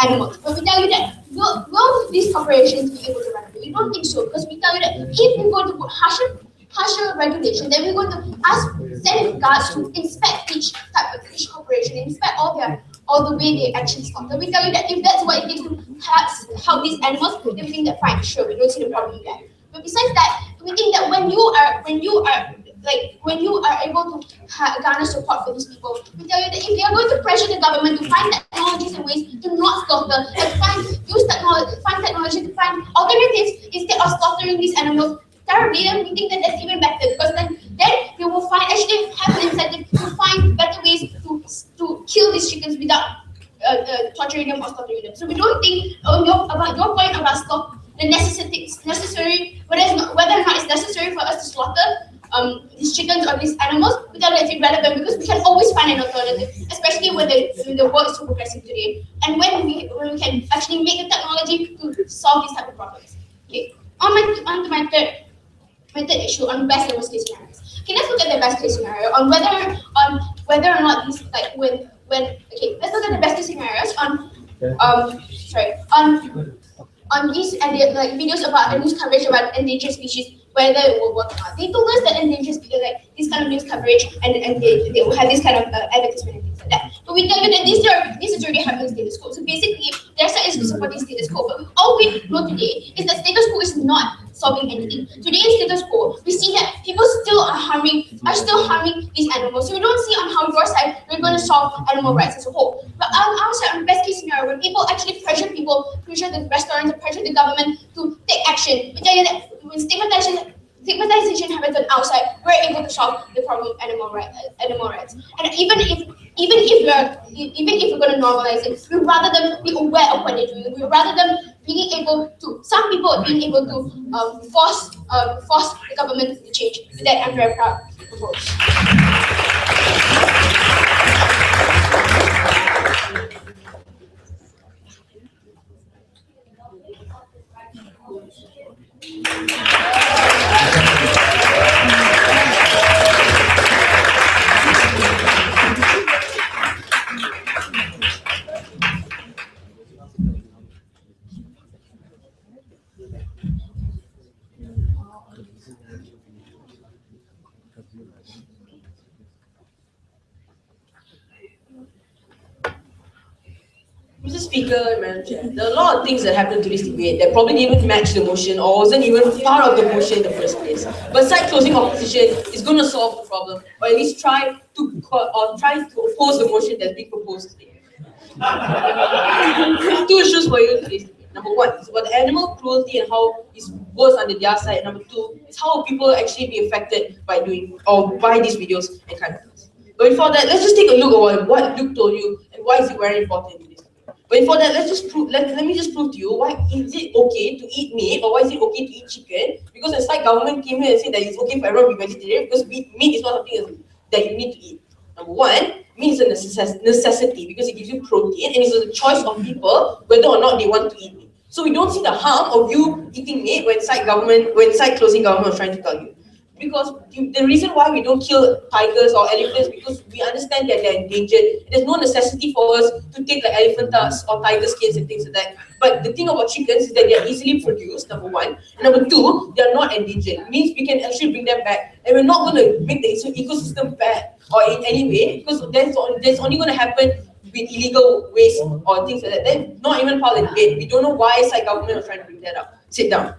animals. But we tell you that will these corporations be able to run away? We don't think so, because we tell you that if we're going to put harsher regulation, then we're going to ask send guards to inspect each corporation, inspect all the way they actually slaughter. We tell you that if that's what it takes to help these animals, then we think that fine, sure, we don't see the problem there. But besides that, we think that when you are able to garner support for these people, we tell you that if they are going to pressure the government to find technologies and ways to not slaughter, and find technology to find alternatives instead of slaughtering these animals terribly, then we think that that's even better, because then we will actually have an incentive to find better ways to kill these chickens without torturing them or slaughtering them. So we don't think about your point about the necessary, whether or not it's necessary for us to slaughter these chickens or these animals, we tell it's irrelevant, because we can always find an alternative, especially when the world is so progressive today, and when we can actually make the technology to solve these type of problems. Okay, on to my third issue on best and worst case scenarios. Okay, let's look at the best case scenario on whether or not these let's look at the best case scenarios on these videos about the news coverage about endangered species, whether it will work or not. They told us that endangered species, like this kind of news coverage, and they will have this kind of advertisement and things like that. But we tell you that this is already happening in status quo. So basically, their side is supporting status quo. But all we know today is that status quo is not solving anything. Today in status quo, we see that people are still harming these animals. So we don't see on how your side we're going to solve animal rights as a whole. But on our side, on the best case scenario, when people actually pressure the restaurants, pressure the government to take action, we tell you that when stigmatization happens on outside, we're able to solve the problem of animal rights. And even if we're going to normalize it, we'd rather them be aware of what they're doing. We'd rather them some people being able to force the government to change. That I'm very proud to propose. Mr. Speaker, Madam Chair, there are a lot of things that happened to this debate that probably didn't even match the motion or wasn't even part of the motion in the first place. But side closing opposition is going to solve the problem, or at least try to oppose the motion that's being proposed today. Two issues for you today's debate. Number one is about the animal cruelty and how it's worse under their side. Number two is how people actually be affected by by these videos and kind of things. But before that, let's just take a look at what Luke told you and why is it very important in this. But before that, let me just prove to you why is it okay to eat meat or why is it okay to eat chicken? Because the side government came here and said that it's okay for everyone to be vegetarian because meat is not something that you need to eat. Number one, meat is a necessity because it gives you protein and it's a choice of people whether or not they want to eat meat. So we don't see the harm of you eating meat when side closing government was trying to tell you. Because the reason why we don't kill tigers or elephants because we understand that they're endangered. There's no necessity for us to take like elephant tusks or tiger skins and things like that. But the thing about chickens is that they're easily produced, number one. And number two, they're not endangered. It means we can actually bring them back. And we're not going to make the ecosystem bad or in any way because that's only going to happen with illegal waste or things like that. That's not even part of the debate. We don't know why side government was trying to bring that up. Sit down.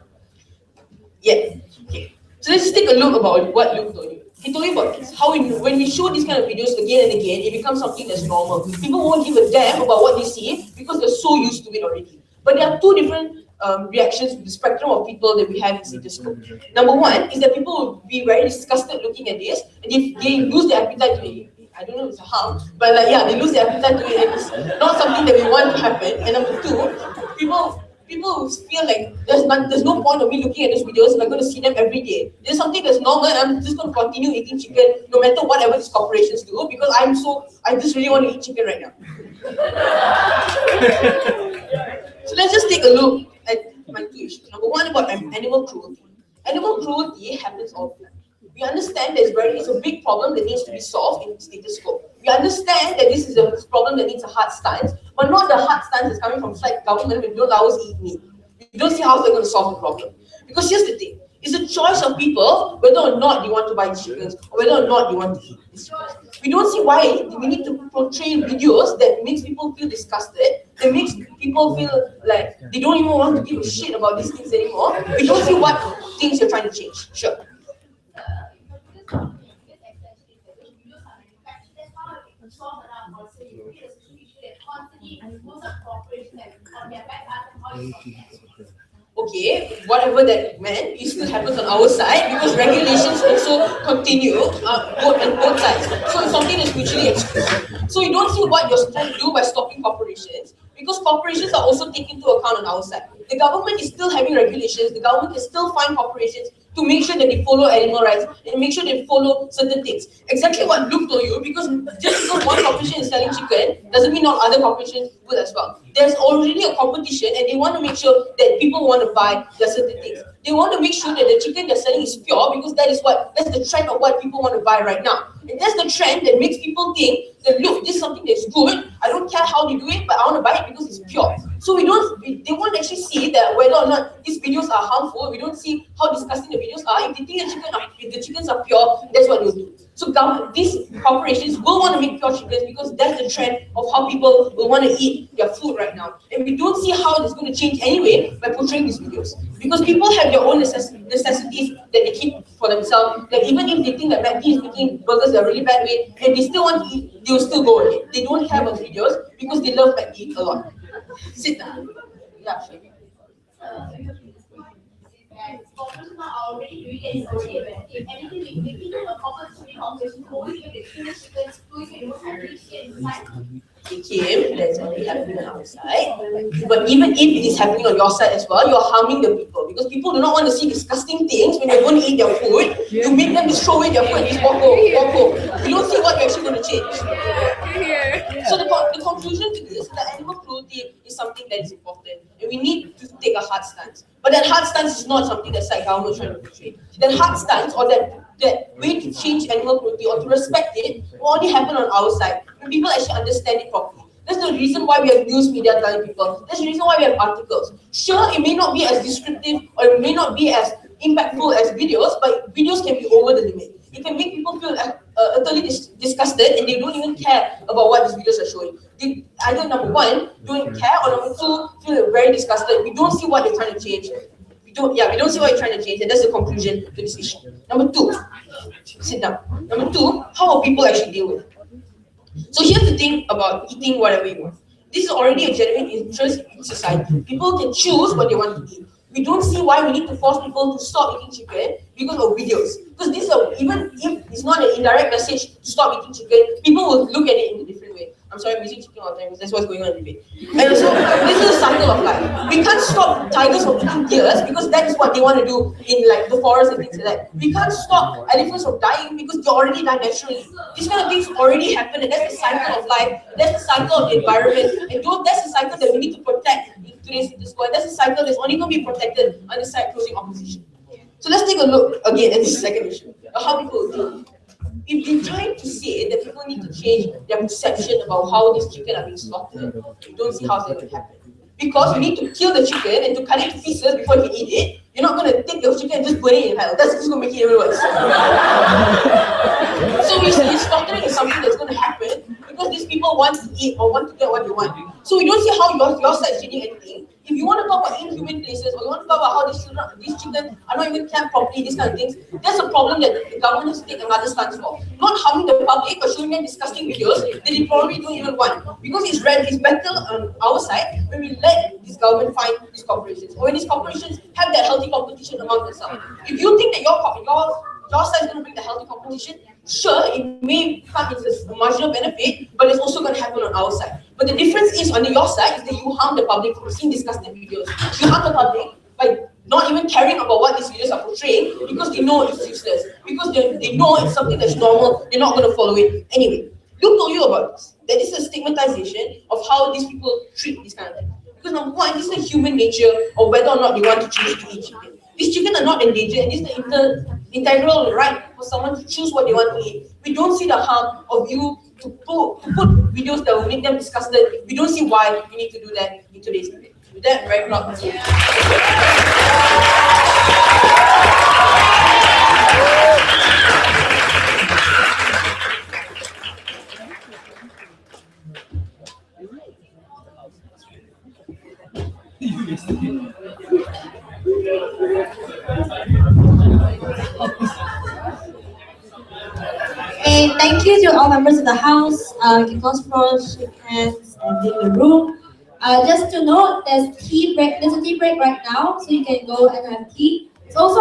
Yeah. Okay. So let's just take a look about what Luke told you. He told you about this, how when we show these kind of videos again and again, it becomes something that's normal. People won't give a damn about what they see because they're so used to it already. But there are two different reactions to the spectrum of people that we have in Interschool. Number one is that people will be very disgusted looking at this, and if they lose their appetite to it, I don't know if it's a harm, but they lose their appetite to it, and it's not something that we want to happen. And number two, people feel like there's no point of me looking at these videos if I'm going to see them every day. There's something that's normal and I'm just going to continue eating chicken no matter whatever these corporations do because I just really want to eat chicken right now. So let's just take a look at my two issues. Number one about animal cruelty. Animal cruelty happens all the time. We understand it's a big problem that needs to be solved in status quo. We understand that this is a problem that needs a hard stance, but not the hard stance that's coming from side government when you don't allow us eat meat. We don't see how they're going to solve the problem. Because here's the thing, It's a choice of people whether or not they want to buy these chickens or whether or not they want to eat these chickens. We don't see why we need to portray videos that makes people feel disgusted, that makes people feel like they don't even want to give a shit about these things anymore. We don't see what things you're trying to change. Sure. Okay, whatever that meant, it still happens on our side because regulations also continue on both sides. So it's something that's mutually exclusive. So you don't see what you're trying to do by stopping corporations because corporations are also taken into account on our side. The government is still having regulations, the government can still fine corporations to make sure that they follow animal rights and make sure they follow certain things. Exactly what Luke told you, because just because one corporation is selling chicken doesn't mean not other corporations will as well. There's already a competition and they want to make sure that people want to buy their certain things. They want to make sure that the chicken they're selling is pure because that's the trend of what people want to buy right now. And that's the trend that makes people think that look, this is something that's good. I don't care how they do it, but I want to buy it because it's pure. So they won't actually see that whether or not these videos are harmful. We don't see how disgusting the videos are. If they think if the chickens are pure, that's what they'll do. So these corporations will want to make pure chickens because that's the trend of how people will want to eat their food right now. And we don't see how it's going to change anyway by portraying these videos. Because people have their own necessities that they keep for themselves. Like even if they think that MIDP is making burgers a really bad way and they still want to eat, they will still go ahead. They don't care about videos because they love MIDP a lot. Sit down. Yeah, sure. Corporations are already doing it, it's already effective. Anything we think a corporate corporation always make it finish chickens, doing it, It came, that's already happening on our side. But even if it is happening on your side as well, you're harming the people because people do not want to see disgusting things when they're going to eat their food. You make them just throw away their food and just walk home. You don't see what you're actually going to change. So the conclusion to this is that animal cruelty is something that is important and we need to take a hard stance. But that hard stance is not something that the government is trying to portray. That hard stance or that way to change animal cruelty or to respect it will only happen on our side when people actually understand it properly. That's the reason why we have news media telling people. That's the reason why we have articles. Sure, it may not be as descriptive or it may not be as impactful as videos, but videos can be over the limit. It can make people feel utterly disgusted and they don't even care about what these videos are showing. They either number one, don't care, or number two, feel very disgusted. We don't see what they're trying to change. We don't see what you're trying to change, and that's the conclusion to this issue. Number two, sit down. Number two, how will people actually deal with it? So here's the thing about eating whatever you want. This is already a genuine interest in society. People can choose what they want to eat. We don't see why we need to force people to stop eating chicken because of videos. Because this is even if it's not an indirect message to stop eating chicken, people will look at it in a different way. I'm sorry, I'm using chicken all the time because that's what's going on in the debate. And so this is a cycle of life. We can't stop tigers from eating deers because that is what they want to do in like the forest and things like that. We can't stop elephants from dying because they already die naturally. These kind of things already happen, and that's the cycle of life. That's the cycle of the environment, and that's the cycle that we need to protect in today's Interschool. That's the cycle that's only going to be protected on the side closing opposition. So let's take a look again at this second issue of how people do. If you're trying to say that people need to change their perception about how these chicken are being slaughtered, you don't see how that will happen. Because you need to kill the chicken and to cut it to pieces before you can eat it. You're not going to take the chicken and just burn it in hell. That's just going to make it even worse. So we see slaughtering is something that's going to happen because these people want to eat or want to get what they want. So we don't see how your side is changing anything. If you want to talk about inhuman places or you want to talk about how these chickens are not even kept properly, these kind of things, that's a problem that the government has to take another stance for. Not harming the public or showing them disgusting videos that they probably don't even want. Because it's better on our side when we let this government find these corporations. Or when these corporations have that healthy competition among themselves. If you think that your side is going to bring the healthy competition, sure, it may come as a marginal benefit, but it's also going to happen on our side. But the difference is on your side is that you harm the public from seeing disgusting videos. You harm the public by not even caring about what these videos are portraying because they know it's useless. Because they know it's something that's normal, they're not going to follow it. Anyway, Luke told you about this. That is a stigmatization of how these people treat this kind of thing. Because number one, this is the human nature of whether or not they want to choose to eat chicken. These chicken are not endangered, and this is the integral right for someone to choose what they want to eat. We don't see the harm of you to put videos that will make them disgusted. We don't see why you need to do that in today's debate. With that, right, Okay, thank you to all members of the house. You can close floors, shake hands, and leave the room. Just to note, there's a tea break right now, so you can go and have tea. It's also